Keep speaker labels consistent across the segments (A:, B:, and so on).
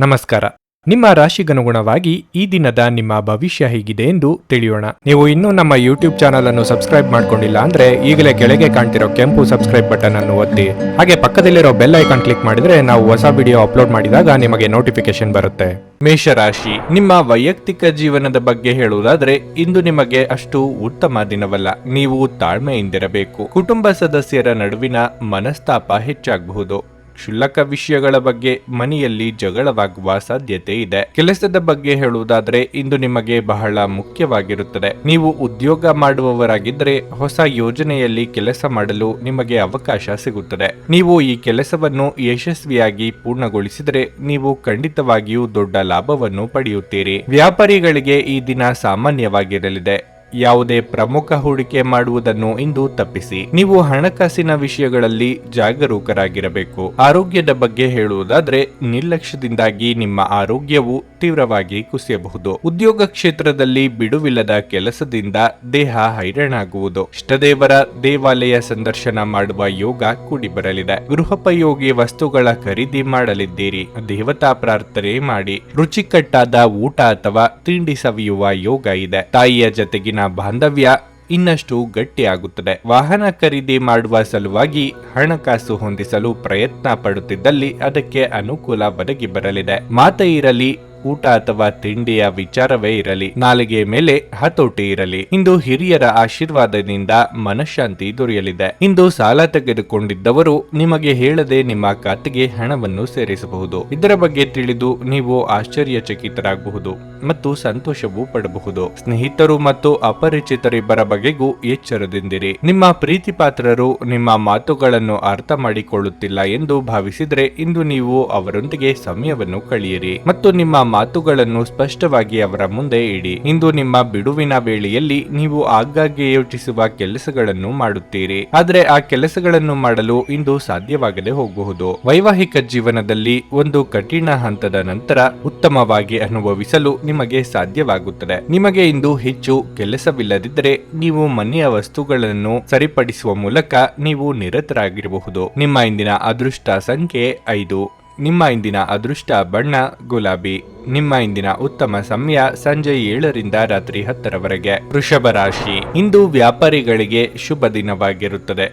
A: ನಮಸ್ಕಾರ. ನಿಮ್ಮ ರಾಶಿಗನುಗುಣವಾಗಿ ಈ ದಿನದ ನಿಮ್ಮ ಭವಿಷ್ಯ ಹೇಗಿದೆ ಎಂದು ತಿಳಿಯೋಣ. ನೀವು ಇನ್ನೂ ನಮ್ಮ ಯೂಟ್ಯೂಬ್ ಚಾನಲ್ ಅನ್ನು ಸಬ್ಸ್ಕ್ರೈಬ್ ಮಾಡ್ಕೊಂಡಿಲ್ಲ ಅಂದ್ರೆ ಈಗಲೇ ಕೆಳಗೆ ಕಾಣ್ತಿರೋ ಕೆಂಪು ಸಬ್ಸ್ಕ್ರೈಬ್ ಬಟನ್ ಅನ್ನು ಒತ್ತಿ, ಹಾಗೆ ಪಕ್ಕದಲ್ಲಿರೋ ಬೆಲ್ ಐಕಾನ್ ಕ್ಲಿಕ್ ಮಾಡಿದ್ರೆ ನಾವು ಹೊಸ ವಿಡಿಯೋ ಅಪ್ಲೋಡ್ ಮಾಡಿದಾಗ ನಿಮಗೆ ನೋಟಿಫಿಕೇಶನ್ ಬರುತ್ತೆ. ಮೇಷರಾಶಿ, ನಿಮ್ಮ ವೈಯಕ್ತಿಕ ಜೀವನದ ಬಗ್ಗೆ ಹೇಳುವುದಾದ್ರೆ ಇಂದು ನಿಮಗೆ ಅಷ್ಟು ಉತ್ತಮ ದಿನವಲ್ಲ. ನೀವು ತಾಳ್ಮೆಯಿಂದಿರಬೇಕು. ಕುಟುಂಬ ಸದಸ್ಯರ ನಡುವಿನ ಮನಸ್ತಾಪ ಹೆಚ್ಚಾಗಬಹುದು. ಕ್ಷುಲ್ಲಕ ವಿಷಯಗಳ ಬಗ್ಗೆ ಮನೆಯಲ್ಲಿ ಜಗಳವಾಗುವ ಸಾಧ್ಯತೆ ಇದೆ. ಕೆಲಸದ ಬಗ್ಗೆ ಹೇಳುವುದಾದ್ರೆ ಇಂದು ನಿಮಗೆ ಬಹಳ ಮುಖ್ಯವಾಗಿರುತ್ತದೆ. ನೀವು ಉದ್ಯೋಗ ಮಾಡುವವರಾಗಿದ್ದರೆ ಹೊಸ ಯೋಜನೆಯಲ್ಲಿ ಕೆಲಸ ಮಾಡಲು ನಿಮಗೆ ಅವಕಾಶ ಸಿಗುತ್ತದೆ. ನೀವು ಈ ಕೆಲಸವನ್ನು ಯಶಸ್ವಿಯಾಗಿ ಪೂರ್ಣಗೊಳಿಸಿದರೆ ನೀವು ಖಂಡಿತವಾಗಿಯೂ ದೊಡ್ಡ ಲಾಭವನ್ನು ಪಡೆಯುತ್ತೀರಿ. ವ್ಯಾಪಾರಿಗಳಿಗೆ ಈ ದಿನ ಸಾಮಾನ್ಯವಾಗಿರಲಿದೆ. ಯಾವುದೇ ಪ್ರಮುಖ ಹೂಡಿಕೆ ಮಾಡುವುದನ್ನು ಇಂದು ತಪ್ಪಿಸಿ. ನೀವು ಹಣಕಾಸಿನ ವಿಷಯಗಳಲ್ಲಿ ಜಾಗರೂಕರಾಗಿರಬೇಕು. ಆರೋಗ್ಯದ ಬಗ್ಗೆ ಹೇಳುವುದಾದ್ರೆ ನಿರ್ಲಕ್ಷ್ಯದಿಂದಾಗಿ ನಿಮ್ಮ ಆರೋಗ್ಯವು ತೀವ್ರವಾಗಿ ಕುಸಿಯಬಹುದು. ಉದ್ಯೋಗ ಕ್ಷೇತ್ರದಲ್ಲಿ ಬಿಡುವಿಲ್ಲದ ಕೆಲಸದಿಂದ ದೇಹ ಹೈರಾಣಾಗುವುದು. ಇಷ್ಟದೇವರ ದೇವಾಲಯ ಸಂದರ್ಶನ ಮಾಡುವ ಯೋಗ ಕೂಡಿ ಬರಲಿದೆ. ಗೃಹೋಪಯೋಗಿ ವಸ್ತುಗಳ ಖರೀದಿ ಮಾಡಲಿದ್ದೀರಿ. ದೇವತಾ ಪ್ರಾರ್ಥನೆ ಮಾಡಿ. ರುಚಿಕಟ್ಟಾದ ಊಟ ಅಥವಾ ತಿಂಡಿ ಸವಿಯುವ ಯೋಗ ಇದೆ. ತಾಯಿಯ ಜತೆಗಿನ ಬಾಂಧವ್ಯ ಇನ್ನಷ್ಟು ಗಟ್ಟಿಯಾಗುತ್ತದೆ. ವಾಹನ ಖರೀದಿ ಮಾಡುವ ಸಲುವಾಗಿ ಹಣಕಾಸು ಹೊಂದಿಸಲು ಪ್ರಯತ್ನ ಪಡುತ್ತಿದ್ದಲ್ಲಿ ಅದಕ್ಕೆ ಅನುಕೂಲ ಒದಗಿ ಬರಲಿದೆ. ಮಾತೇ ಇರಲಿ, ಊಟ ಅಥವಾ ತಿಂಡಿಯ ವಿಚಾರವೇ ಇರಲಿ, ನಾಲಿಗೆ ಮೇಲೆ ಹತೋಟಿ ಇರಲಿ. ಇಂದು ಹಿರಿಯರ ಆಶೀರ್ವಾದದಿಂದ ಮನಃಶಾಂತಿ ದೊರೆಯಲಿದೆ. ಇಂದು ಸಾಲ ತೆಗೆದುಕೊಂಡಿದ್ದವರು ನಿಮಗೆ ಹೇಳದೆ ನಿಮ್ಮ ಖಾತೆಗೆ ಹಣವನ್ನು ಸೇರಿಸಬಹುದು. ಇದರ ಬಗ್ಗೆ ತಿಳಿದು ನೀವು ಆಶ್ಚರ್ಯಚಕಿತರಾಗಬಹುದು ಮತ್ತು ಸಂತೋಷವೂ ಪಡಬಹುದು. ಸ್ನೇಹಿತರು ಮತ್ತು ಅಪರಿಚಿತರಿಬ್ಬರ ಬಗೆಗೂ ಎಚ್ಚರದಿಂದಿರಿ. ನಿಮ್ಮ ಪ್ರೀತಿ ಪಾತ್ರರು ನಿಮ್ಮ ಮಾತುಗಳನ್ನು ಅರ್ಥ ಮಾಡಿಕೊಳ್ಳುತ್ತಿಲ್ಲ ಎಂದು ಭಾವಿಸಿದ್ರೆ ಇಂದು ನೀವು ಅವರೊಂದಿಗೆ ಸಮಯವನ್ನು ಕಳೆಯಿರಿ ಮತ್ತು ನಿಮ್ಮ ಮಾತುಗಳನ್ನು ಸ್ಪಷ್ಟವಾಗಿ ಅವರ ಮುಂದೆ ಇಡಿ. ಇಂದು ನಿಮ್ಮ ಬಿಡುವಿನ ವೇಳೆಯಲ್ಲಿ ನೀವು ಆಗಾಗ್ಗೆ ಯೋಚಿಸುವ ಕೆಲಸಗಳನ್ನು ಮಾಡುತ್ತೀರಿ, ಆದರೆ ಆ ಕೆಲಸಗಳನ್ನು ಮಾಡಲು ಇಂದು ಸಾಧ್ಯವಾಗದೆ ಹೋಗಬಹುದು. ವೈವಾಹಿಕ ಜೀವನದಲ್ಲಿ ಒಂದು ಕಠಿಣ ಹಂತದ ನಂತರ ಉತ್ತಮವಾಗಿ ಅನುಭವಿಸಲು ನಿಮಗೆ ಸಾಧ್ಯವಾಗುತ್ತದೆ. ನಿಮಗೆ ಇಂದು ಹೆಚ್ಚು ಕೆಲಸವಿಲ್ಲದಿದ್ದರೆ ನೀವು ಮನೆಯ ವಸ್ತುಗಳನ್ನು ಸರಿಪಡಿಸುವ ಮೂಲಕ ನೀವು ನಿರತರಾಗಿರಬಹುದು. ನಿಮ್ಮ ಇಂದಿನ ಅದೃಷ್ಟ ಸಂಖ್ಯೆ 5. ನಿಮ್ಮ ಇಂದಿನ ಅದೃಷ್ಟ ಬಣ್ಣ ಗುಲಾಬಿ. ನಿಮ್ಮ ಇಂದಿನ ಉತ್ತಮ ಸಮಯ ಸಂಜೆ 7ರಿಂದ ರಾತ್ರಿ 10ರವರೆಗೆ. ವೃಷಭ ರಾಶಿ, ಇಂದು ವ್ಯಾಪಾರಿಗಳಿಗೆ ಶುಭ ದಿನವಾಗಿರುತ್ತದೆ.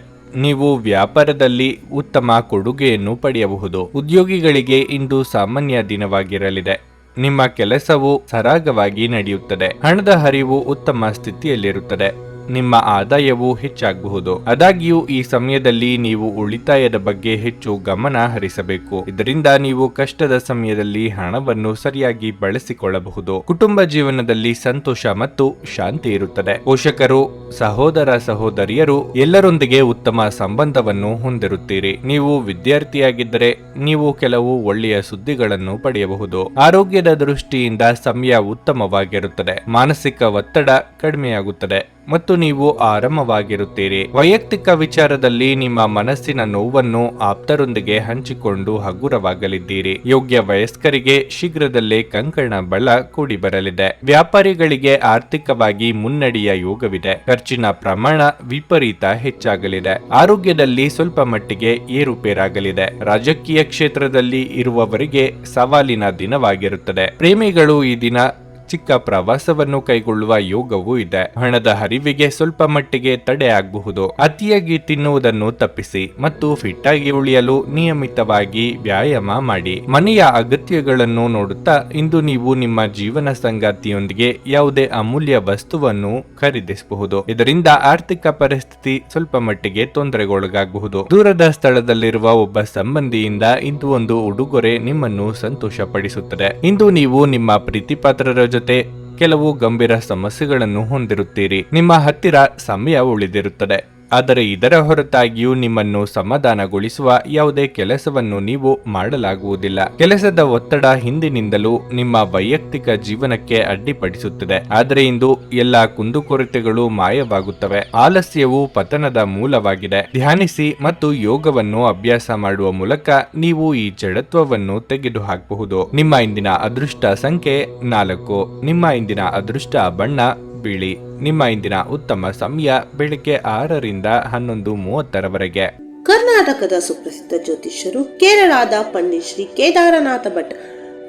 A: ನೀವು ವ್ಯಾಪಾರದಲ್ಲಿ ಉತ್ತಮ ಕೊಡುಗೆಯನ್ನು ಪಡೆಯಬಹುದು. ಉದ್ಯೋಗಿಗಳಿಗೆ ಇಂದು ಸಾಮಾನ್ಯ ದಿನವಾಗಿರಲಿದೆ. ನಿಮ್ಮ ಕೆಲಸವು ಸರಾಗವಾಗಿ ನಡೆಯುತ್ತದೆ. ಹಣದ ಹರಿವು ಉತ್ತಮ ಸ್ಥಿತಿಯಲ್ಲಿರುತ್ತದೆ. ನಿಮ್ಮ ಆದಾಯವು ಹೆಚ್ಚಾಗಬಹುದು. ಆದಾಗ್ಯೂ ಈ ಸಮಯದಲ್ಲಿ ನೀವು ಉಳಿತಾಯದ ಬಗ್ಗೆ ಹೆಚ್ಚು ಗಮನ ಹರಿಸಬೇಕು. ಇದರಿಂದ ನೀವು ಕಷ್ಟದ ಸಮಯದಲ್ಲಿ ಹಣವನ್ನು ಸರಿಯಾಗಿ ಬಳಸಿಕೊಳ್ಳಬಹುದು. ಕುಟುಂಬ ಜೀವನದಲ್ಲಿ ಸಂತೋಷ ಮತ್ತು ಶಾಂತಿ ಇರುತ್ತದೆ. ಪೋಷಕರು, ಸಹೋದರ ಸಹೋದರಿಯರು ಎಲ್ಲರೊಂದಿಗೆ ಉತ್ತಮ ಸಂಬಂಧವನ್ನು ಹೊಂದಿರುತ್ತೀರಿ. ನೀವು ವಿದ್ಯಾರ್ಥಿಯಾಗಿದ್ದರೆ ನೀವು ಕೆಲವು ಒಳ್ಳೆಯ ಸುದ್ದಿಗಳನ್ನು ಪಡೆಯಬಹುದು. ಆರೋಗ್ಯದ ದೃಷ್ಟಿಯಿಂದ ಸಮಯ ಉತ್ತಮವಾಗಿರುತ್ತದೆ. ಮಾನಸಿಕ ಒತ್ತಡ ಕಡಿಮೆಯಾಗುತ್ತದೆ ಮತ್ತು ನೀವು ಆರಾಮವಾಗಿರುತ್ತೀರಿ. ವೈಯಕ್ತಿಕ ವಿಚಾರದಲ್ಲಿ ನಿಮ್ಮ ಮನಸ್ಸಿನ ನೋವನ್ನು ಆಪ್ತರೊಂದಿಗೆ ಹಂಚಿಕೊಂಡು ಹಗುರವಾಗಲಿದ್ದೀರಿ. ಯೋಗ್ಯ ವಯಸ್ಕರಿಗೆ ಶೀಘ್ರದಲ್ಲೇ ಕಂಕಣ ಬಲ ಕೂಡಿ ಬರಲಿದೆ. ವ್ಯಾಪಾರಿಗಳಿಗೆ ಆರ್ಥಿಕವಾಗಿ ಮುನ್ನಡೆಯ ಯೋಗವಿದೆ. ಖರ್ಚಿನ ಪ್ರಮಾಣ ವಿಪರೀತ ಹೆಚ್ಚಾಗಲಿದೆ. ಆರೋಗ್ಯದಲ್ಲಿ ಸ್ವಲ್ಪ ಮಟ್ಟಿಗೆ ಏರುಪೇರಾಗಲಿದೆ. ರಾಜಕೀಯ ಕ್ಷೇತ್ರದಲ್ಲಿ ಇರುವವರಿಗೆ ಸವಾಲಿನ ದಿನವಾಗಿರುತ್ತದೆ. ಪ್ರೇಮಿಗಳು ಈ ದಿನ ಚಿಕ್ಕ ಪ್ರವಾಸವನ್ನು ಕೈಗೊಳ್ಳುವ ಯೋಗವೂ ಇದೆ. ಹಣದ ಹರಿವಿಗೆ ಸ್ವಲ್ಪ ಮಟ್ಟಿಗೆ ತಡೆ ಆಗಬಹುದು. ಅತಿಯಾಗಿ ತಿನ್ನುವುದನ್ನು ತಪ್ಪಿಸಿ ಮತ್ತು ಫಿಟ್ ಆಗಿ ಉಳಿಯಲು ನಿಯಮಿತವಾಗಿ ವ್ಯಾಯಾಮ ಮಾಡಿ. ಮನೆಯ ಅಗತ್ಯಗಳನ್ನು ನೋಡುತ್ತಾ ಇಂದು ನೀವು ನಿಮ್ಮ ಜೀವನ ಸಂಗಾತಿಯೊಂದಿಗೆ ಯಾವುದೇ ಅಮೂಲ್ಯ ವಸ್ತುವನ್ನು ಖರೀದಿಸಬಹುದು. ಇದರಿಂದ ಆರ್ಥಿಕ ಪರಿಸ್ಥಿತಿ ಸ್ವಲ್ಪ ಮಟ್ಟಿಗೆ ತೊಂದರೆಗೊಳಗಾಗಬಹುದು. ದೂರದ ಸ್ಥಳದಲ್ಲಿರುವ ಒಬ್ಬ ಸಂಬಂಧಿಯಿಂದ ಇಂದು ಒಂದು ಉಡುಗೊರೆ ನಿಮ್ಮನ್ನು ಸಂತೋಷ ಪಡಿಸುತ್ತದೆ. ಇಂದು ನೀವು ನಿಮ್ಮ ಪ್ರೀತಿಪಾತ್ರರ ಜೊತೆ ಕೆಲವು ಗಂಭೀರ ಸಮಸ್ಯೆಗಳನ್ನು ಹೊಂದಿರುತ್ತೀರಿ. ನಿಮ್ಮ ಹತ್ತಿರ ಸಮಯ ಉಳಿದಿರುತ್ತದೆ, ಆದರೆ ಇದರ ಹೊರತಾಗಿಯೂ ನಿಮ್ಮನ್ನು ಸಮಾಧಾನಗೊಳಿಸುವ ಯಾವುದೇ ಕೆಲಸವನ್ನು ನೀವು ಮಾಡಲಾಗುವುದಿಲ್ಲ. ಕೆಲಸದ ಒತ್ತಡ ಹಿಂದಿನಿಂದಲೂ ನಿಮ್ಮ ವೈಯಕ್ತಿಕ ಜೀವನಕ್ಕೆ ಅಡ್ಡಿಪಡಿಸುತ್ತದೆ, ಆದರೆ ಇಂದು ಎಲ್ಲಾ ಕುಂದುಕೊರತೆಗಳು ಮಾಯವಾಗುತ್ತವೆ. ಆಲಸ್ಯವು ಪತನದ ಮೂಲವಾಗಿದೆ. ಧ್ಯಾನಿಸಿ ಮತ್ತು ಯೋಗವನ್ನು ಅಭ್ಯಾಸ ಮಾಡುವ ಮೂಲಕ ನೀವು ಈ ಜಡತ್ವವನ್ನು ತೆಗೆದುಹಾಕಬಹುದು. ನಿಮ್ಮ ಇಂದಿನ ಅದೃಷ್ಟ ಸಂಖ್ಯೆ 4. ನಿಮ್ಮ ಇಂದಿನ ಅದೃಷ್ಟ ಬಣ್ಣ ಬಿಳಿ. ನಿಮ್ಮ ಇಂದಿನ ಉತ್ತಮ ಸಮಯ ಬೆಳಿಗ್ಗೆ 6ರಿಂದ 11:30ರವರೆಗೆ.
B: ಕರ್ನಾಟಕದ ಸುಪ್ರಸಿದ್ಧ ಜ್ಯೋತಿಷ್ಯರು ಕೇರಳದ ಪಂಡಿತ್ ಶ್ರೀ ಕೇದಾರನಾಥ ಭಟ್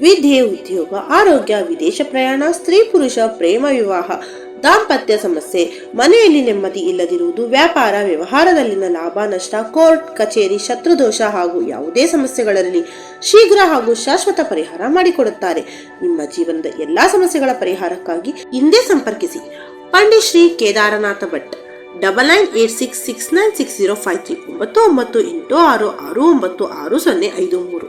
B: ವಿದ್ಯೆ, ಉದ್ಯೋಗ, ಆರೋಗ್ಯ, ವಿದೇಶ ಪ್ರಯಾಣ, ಸ್ತ್ರೀ ಪುರುಷ ಪ್ರೇಮ ವಿವಾಹ, ದಾಂಪತ್ಯ ಸಮಸ್ಯೆ, ಮನೆಯಲ್ಲಿ ನೆಮ್ಮದಿ ಇಲ್ಲದಿರುವುದು, ವ್ಯಾಪಾರ ವ್ಯವಹಾರದಲ್ಲಿನ ಲಾಭ ನಷ್ಟ, ಕೋರ್ಟ್ ಕಚೇರಿ, ಶತ್ರುದೋಷ ಹಾಗೂ ಯಾವುದೇ ಸಮಸ್ಯೆಗಳಲ್ಲಿ ಶೀಘ್ರ ಹಾಗೂ ಶಾಶ್ವತ ಪರಿಹಾರ ಮಾಡಿಕೊಡುತ್ತಾರೆ. ನಿಮ್ಮ ಜೀವನದ ಎಲ್ಲಾ ಸಮಸ್ಯೆಗಳ ಪರಿಹಾರಕ್ಕಾಗಿ ಹಿಂದೆ ಸಂಪರ್ಕಿಸಿ ಪಂಡಿತ್ ಶ್ರೀ ಕೇದಾರನಾಥ ಭಟ್ 9986696053 9986669053.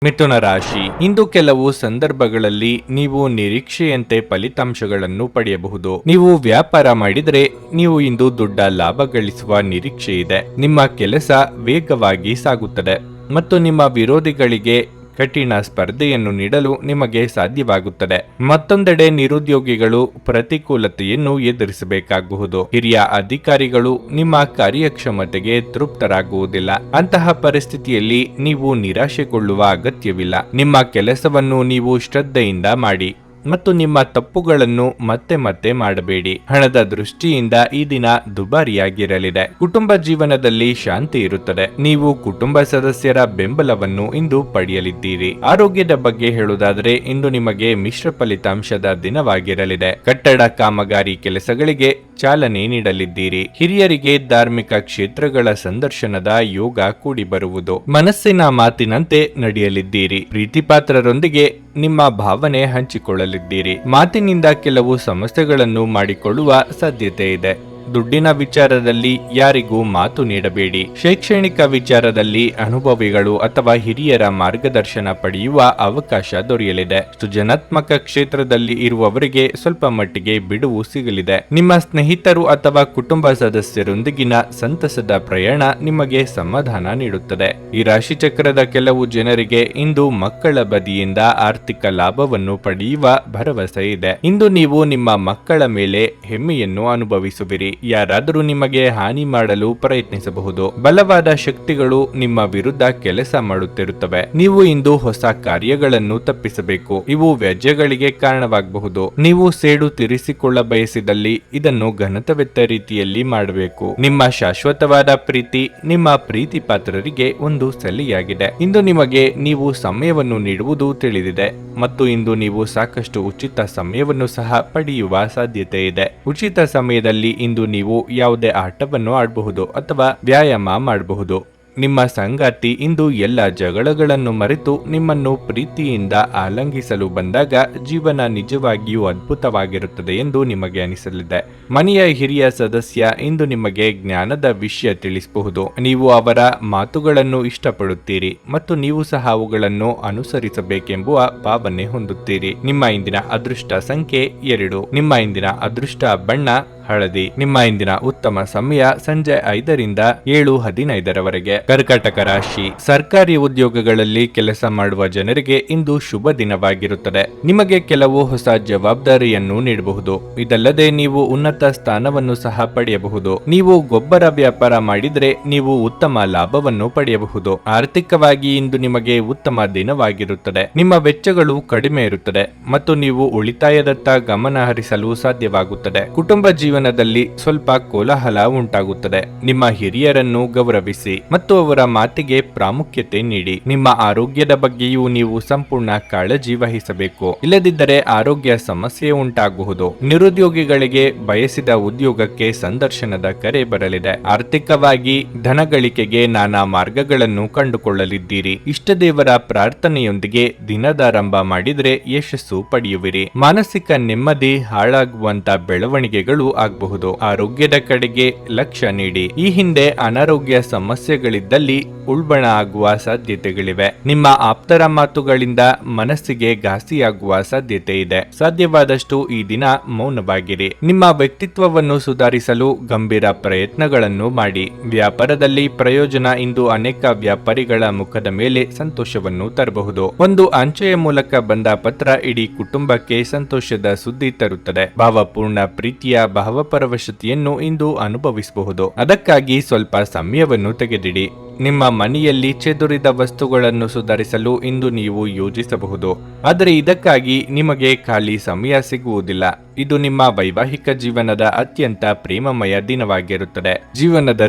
A: ಮಿಥುನ ರಾಶಿ. ಇಂದು ಕೆಲವು ಸಂದರ್ಭಗಳಲ್ಲಿ ನೀವು ನಿರೀಕ್ಷೆಯಂತೆ ಫಲಿತಾಂಶಗಳನ್ನು ಪಡೆಯಬಹುದು. ನೀವು ವ್ಯಾಪಾರ ಮಾಡಿದರೆ ನೀವು ಇಂದು ದೊಡ್ಡ ಲಾಭ ಗಳಿಸುವ ನಿರೀಕ್ಷೆ ಇದೆ. ನಿಮ್ಮ ಕೆಲಸ ವೇಗವಾಗಿ ಸಾಗುತ್ತದೆ ಮತ್ತು ನಿಮ್ಮ ವಿರೋಧಿಗಳಿಗೆ ಕಠಿಣ ಸ್ಪರ್ಧೆಯನ್ನು ನೀಡಲು ನಿಮಗೆ ಸಾಧ್ಯವಾಗುತ್ತದೆ. ಮತ್ತೊಂದೆಡೆ ನಿರುದ್ಯೋಗಿಗಳು ಪ್ರತಿಕೂಲತೆಯನ್ನು ಎದುರಿಸಬೇಕಾಗಬಹುದು. ಹಿರಿಯ ಅಧಿಕಾರಿಗಳು ನಿಮ್ಮ ಕಾರ್ಯಕ್ಷಮತೆಗೆ ತೃಪ್ತರಾಗುವುದಿಲ್ಲ. ಅಂತಹ ಪರಿಸ್ಥಿತಿಯಲ್ಲಿ ನೀವು ನಿರಾಶೆಗೊಳ್ಳುವ ಅಗತ್ಯವಿಲ್ಲ. ನಿಮ್ಮ ಕೆಲಸವನ್ನು ನೀವು ಶ್ರದ್ಧೆಯಿಂದ ಮಾಡಿ ಮತ್ತು ನಿಮ್ಮ ತಪ್ಪುಗಳನ್ನು ಮತ್ತೆ ಮತ್ತೆ ಮಾಡಬೇಡಿ. ಹಣದ ದೃಷ್ಟಿಯಿಂದ ಈ ದಿನ ದುಬಾರಿಯಾಗಿರಲಿದೆ. ಕುಟುಂಬ ಜೀವನದಲ್ಲಿ ಶಾಂತಿ ಇರುತ್ತದೆ. ನೀವು ಕುಟುಂಬ ಸದಸ್ಯರ ಬೆಂಬಲವನ್ನು ಇಂದು ಪಡೆಯಲಿದ್ದೀರಿ. ಆರೋಗ್ಯದ ಬಗ್ಗೆ ಹೇಳುವುದಾದರೆ ಇಂದು ನಿಮಗೆ ಮಿಶ್ರ ಫಲಿತಾಂಶದ ದಿನವಾಗಿರಲಿದೆ. ಕಟ್ಟಡ ಕಾಮಗಾರಿ ಕೆಲಸಗಳಿಗೆ ಚಾಲನೆ ನೀಡಲಿದ್ದೀರಿ. ಹಿರಿಯರಿಗೆ ಧಾರ್ಮಿಕ ಕ್ಷೇತ್ರಗಳ ಸಂದರ್ಶನದ ಯೋಗ ಕೂಡಿ ಬರುವುದು. ಮನಸ್ಸಿನ ಮಾತಿನಂತೆ ನಡೆಯಲಿದ್ದೀರಿ. ಪ್ರೀತಿಪಾತ್ರರೊಂದಿಗೆ ನಿಮ್ಮ ಭಾವನೆ ಹಂಚಿಕೊಳ್ಳಲಿದ್ದೀರಿ. ಮಾತಿನಿಂದ ಕೆಲವು ಸಮಸ್ಯೆಗಳನ್ನು ಮಾಡಿಕೊಳ್ಳುವ ಸಾಧ್ಯತೆ ಇದೆ. ದುಡ್ಡಿನ ವಿಚಾರದಲ್ಲಿ ಯಾರಿಗೂ ಮಾತು ನೀಡಬೇಡಿ. ಶೈಕ್ಷಣಿಕ ವಿಚಾರದಲ್ಲಿ ಅನುಭವಿಗಳು ಅಥವಾ ಹಿರಿಯರ ಮಾರ್ಗದರ್ಶನ ಪಡೆಯುವ ಅವಕಾಶ ದೊರೆಯಲಿದೆ. ಸೃಜನಾತ್ಮಕ ಕ್ಷೇತ್ರದಲ್ಲಿ ಇರುವವರಿಗೆ ಸ್ವಲ್ಪ ಮಟ್ಟಿಗೆ ಬಿಡುವು ಸಿಗಲಿದೆ. ನಿಮ್ಮ ಸ್ನೇಹಿತರು ಅಥವಾ ಕುಟುಂಬ ಸದಸ್ಯರೊಂದಿಗಿನ ಸಂತಸದ ಪ್ರಯಾಣ ನಿಮಗೆ ಸಮಾಧಾನ ನೀಡುತ್ತದೆ. ಈ ರಾಶಿಚಕ್ರದ ಕೆಲವು ಜನರಿಗೆ ಇಂದು ಮಕ್ಕಳ ಬದಿಯಿಂದ ಆರ್ಥಿಕ ಲಾಭವನ್ನು ಪಡೆಯುವ ಭರವಸೆ ಇದೆ. ಇಂದು ನೀವು ನಿಮ್ಮ ಮಕ್ಕಳ ಮೇಲೆ ಹೆಮ್ಮೆಯನ್ನು ಅನುಭವಿಸುವಿರಿ. ಯಾರಾದರೂ ನಿಮಗೆ ಹಾನಿ ಮಾಡಲು ಪ್ರಯತ್ನಿಸಬಹುದು. ಬಲವಾದ ಶಕ್ತಿಗಳು ನಿಮ್ಮ ವಿರುದ್ಧ ಕೆಲಸ ಮಾಡುತ್ತಿರುತ್ತವೆ. ನೀವು ಇಂದು ಹೊಸ ಕಾರ್ಯಗಳನ್ನು ತಪ್ಪಿಸಬೇಕು. ಇವು ವ್ಯಾಜ್ಯಗಳಿಗೆ ಕಾರಣವಾಗಬಹುದು. ನೀವು ಸೇಡು ತೀರಿಸಿಕೊಳ್ಳ ಬಯಸಿದಲ್ಲಿ ಇದನ್ನು ಘನತವೆತ್ತ ರೀತಿಯಲ್ಲಿ ಮಾಡಬೇಕು. ನಿಮ್ಮ ಶಾಶ್ವತವಾದ ಪ್ರೀತಿ ನಿಮ್ಮ ಪ್ರೀತಿ ಪಾತ್ರರಿಗೆ ಒಂದು ಸಲಿಯಾಗಿದೆ. ಇಂದು ನಿಮಗೆ ನೀವು ಸಮಯವನ್ನು ನೀಡುವುದು ತಿಳಿದಿದೆ ಮತ್ತು ಇಂದು ನೀವು ಸಾಕಷ್ಟು ಉಚಿತ ಸಮಯವನ್ನು ಸಹ ಪಡೆಯುವ ಸಾಧ್ಯತೆ ಇದೆ. ಉಚಿತ ಸಮಯದಲ್ಲಿ ಇಂದು ನೀವು ಯಾವುದೇ ಆಟವನ್ನು ಆಡಬಹುದು ಅಥವಾ ವ್ಯಾಯಾಮ ಮಾಡಬಹುದು. ನಿಮ್ಮ ಸಂಗಾತಿ ಇಂದು ಎಲ್ಲ ಜಗಳಗಳನ್ನು ಮರೆತು ನಿಮ್ಮನ್ನು ಪ್ರೀತಿಯಿಂದ ಆಲಂಗಿಸಲು ಬಂದಾಗ ಜೀವನ ನಿಜವಾಗಿಯೂ ಅದ್ಭುತವಾಗಿರುತ್ತದೆ ಎಂದು ನಿಮಗೆ ಅನಿಸಲಿದೆ. ಮನೆಯ ಹಿರಿಯ ಸದಸ್ಯ ಇಂದು ನಿಮಗೆ ಜ್ಞಾನದ ವಿಷಯ ತಿಳಿಸಬಹುದು. ನೀವು ಅವರ ಮಾತುಗಳನ್ನು ಇಷ್ಟಪಡುತ್ತೀರಿ ಮತ್ತು ನೀವು ಸಹ ಅವುಗಳನ್ನು ಅನುಸರಿಸಬೇಕೆಂಬುವ ಭಾವನೆ ಹೊಂದುತ್ತೀರಿ. ನಿಮ್ಮ ಇಂದಿನ ಅದೃಷ್ಟ ಸಂಖ್ಯೆ 2. ನಿಮ್ಮ ಇಂದಿನ ಅದೃಷ್ಟ ಬಣ್ಣ ಹಳದಿ. ನಿಮ್ಮ ಇಂದಿನ ಉತ್ತಮ ಸಮಯ ಸಂಜೆ 5ರಿಂದ 7:15ರವರೆಗೆ. ಕರ್ಕಾಟಕ ರಾಶಿ. ಸರ್ಕಾರಿ ಉದ್ಯೋಗಗಳಲ್ಲಿ ಕೆಲಸ ಮಾಡುವ ಜನರಿಗೆ ಇಂದು ಶುಭ ದಿನವಾಗಿರುತ್ತದೆ. ನಿಮಗೆ ಕೆಲವು ಹೊಸ ಜವಾಬ್ದಾರಿಯನ್ನು ನೀಡಬಹುದು. ಇದಲ್ಲದೆ ನೀವು ಉನ್ನತ ಸ್ಥಾನವನ್ನು ಸಹ ಪಡೆಯಬಹುದು. ನೀವು ಗೊಬ್ಬರ ವ್ಯಾಪಾರ ಮಾಡಿದರೆ ನೀವು ಉತ್ತಮ ಲಾಭವನ್ನು ಪಡೆಯಬಹುದು. ಆರ್ಥಿಕವಾಗಿ ಇಂದು ನಿಮಗೆ ಉತ್ತಮ ದಿನವಾಗಿರುತ್ತದೆ. ನಿಮ್ಮ ವೆಚ್ಚಗಳು ಕಡಿಮೆ ಇರುತ್ತದೆ ಮತ್ತು ನೀವು ಉಳಿತಾಯದತ್ತ ಗಮನ ಹರಿಸಲು ಸಾಧ್ಯವಾಗುತ್ತದೆ. ಕುಟುಂಬ ಜೀವನದಲ್ಲಿ ಸ್ವಲ್ಪ ಕೋಲಾಹಲ ಉಂಟಾಗುತ್ತದೆ. ನಿಮ್ಮ ಹಿರಿಯರನ್ನು ಗೌರವಿಸಿ ಮತ್ತು ಅವರ ಮಾತಿಗೆ ಪ್ರಾಮುಖ್ಯತೆ ನೀಡಿ. ನಿಮ್ಮ ಆರೋಗ್ಯದ ಬಗ್ಗೆಯೂ ನೀವು ಸಂಪೂರ್ಣ ಕಾಳಜಿ ವಹಿಸಬೇಕು. ಇಲ್ಲದಿದ್ದರೆ ಆರೋಗ್ಯ ಸಮಸ್ಯೆ ಉಂಟಾಗಬಹುದು. ನಿರುದ್ಯೋಗಿಗಳಿಗೆ ಬಯಸಿದ ಉದ್ಯೋಗಕ್ಕೆ ಸಂದರ್ಶನದ ಕರೆ ಬರಲಿದೆ. ಆರ್ಥಿಕವಾಗಿ ಧನಗಳಿಕೆಗೆ ನಾನಾ ಮಾರ್ಗಗಳನ್ನು ಕಂಡುಕೊಳ್ಳಲಿದ್ದೀರಿ. ಇಷ್ಟದೇವರ ಪ್ರಾರ್ಥನೆಯೊಂದಿಗೆ ದಿನದಾರಂಭ ಮಾಡಿದರೆ ಯಶಸ್ಸು ಪಡೆಯುವಿರಿ. ಮಾನಸಿಕ ನೆಮ್ಮದಿ ಹಾಳಾಗುವಂತ ಬೆಳವಣಿಗೆಗಳು ಆಗಬಹುದು. ಆರೋಗ್ಯದ ಕಡೆಗೆ ಲಕ್ಷ್ಯ ನೀಡಿ. ಈ ಹಿಂದೆ ಅನಾರೋಗ್ಯ ಸಮಸ್ಯೆಗಳಿದ್ದಲ್ಲಿ ಉಲ್ಬಣ ಆಗುವ ಸಾಧ್ಯತೆಗಳಿವೆ. ನಿಮ್ಮ ಆಪ್ತರ ಮಾತುಗಳಿಂದ ಮನಸ್ಸಿಗೆ ಘಾಸಿಯಾಗುವ ಸಾಧ್ಯತೆ ಇದೆ. ಸಾಧ್ಯವಾದಷ್ಟು ಈ ದಿನ ಮೌನವಾಗಿರಿ. ನಿಮ್ಮ ವ್ಯಕ್ತಿತ್ವವನ್ನು ಸುಧಾರಿಸಲು ಗಂಭೀರ ಪ್ರಯತ್ನಗಳನ್ನು ಮಾಡಿ. ವ್ಯಾಪಾರದಲ್ಲಿ ಪ್ರಯೋಜನ ಇಂದು ಅನೇಕ ವ್ಯಾಪಾರಿಗಳ ಮುಖದ ಮೇಲೆ ಸಂತೋಷವನ್ನು ತರಬಹುದು. ಒಂದು ಅಂಚೆಯ ಮೂಲಕ ಬಂದ ಪತ್ರ ಇಡೀ ಕುಟುಂಬಕ್ಕೆ ಸಂತೋಷದ ಸುದ್ದಿ ತರುತ್ತದೆ. ಭಾವಪೂರ್ಣ ಪ್ರೀತಿಯ ಭಾವಪರವಶತೆಯನ್ನು ಇಂದು ಅನುಭವಿಸಬಹುದು. ಅದಕ್ಕಾಗಿ ಸ್ವಲ್ಪ ಸಮಯವನ್ನು ತೆಗೆದಿಡಿ. ನಿಮ್ಮ ಮನೆಯಲ್ಲಿ ಚೆದುರಿದ ವಸ್ತುಗಳನ್ನು ಸುಧಾರಿಸಲು ಇಂದು ನೀವು ಯೋಜಿಸಬಹುದು, ಆದರೆ ಇದಕ್ಕಾಗಿ ನಿಮಗೆ ಖಾಲಿ ಸಮಯ ಸಿಗುವುದಿಲ್ಲ. ಇದು ನಿಮ್ಮ ವೈವಾಹಿಕ ಜೀವನದ ಅತ್ಯಂತ ಪ್ರೇಮಮಯ ದಿನವಾಗಿರುತ್ತದೆ. ಜೀವನದ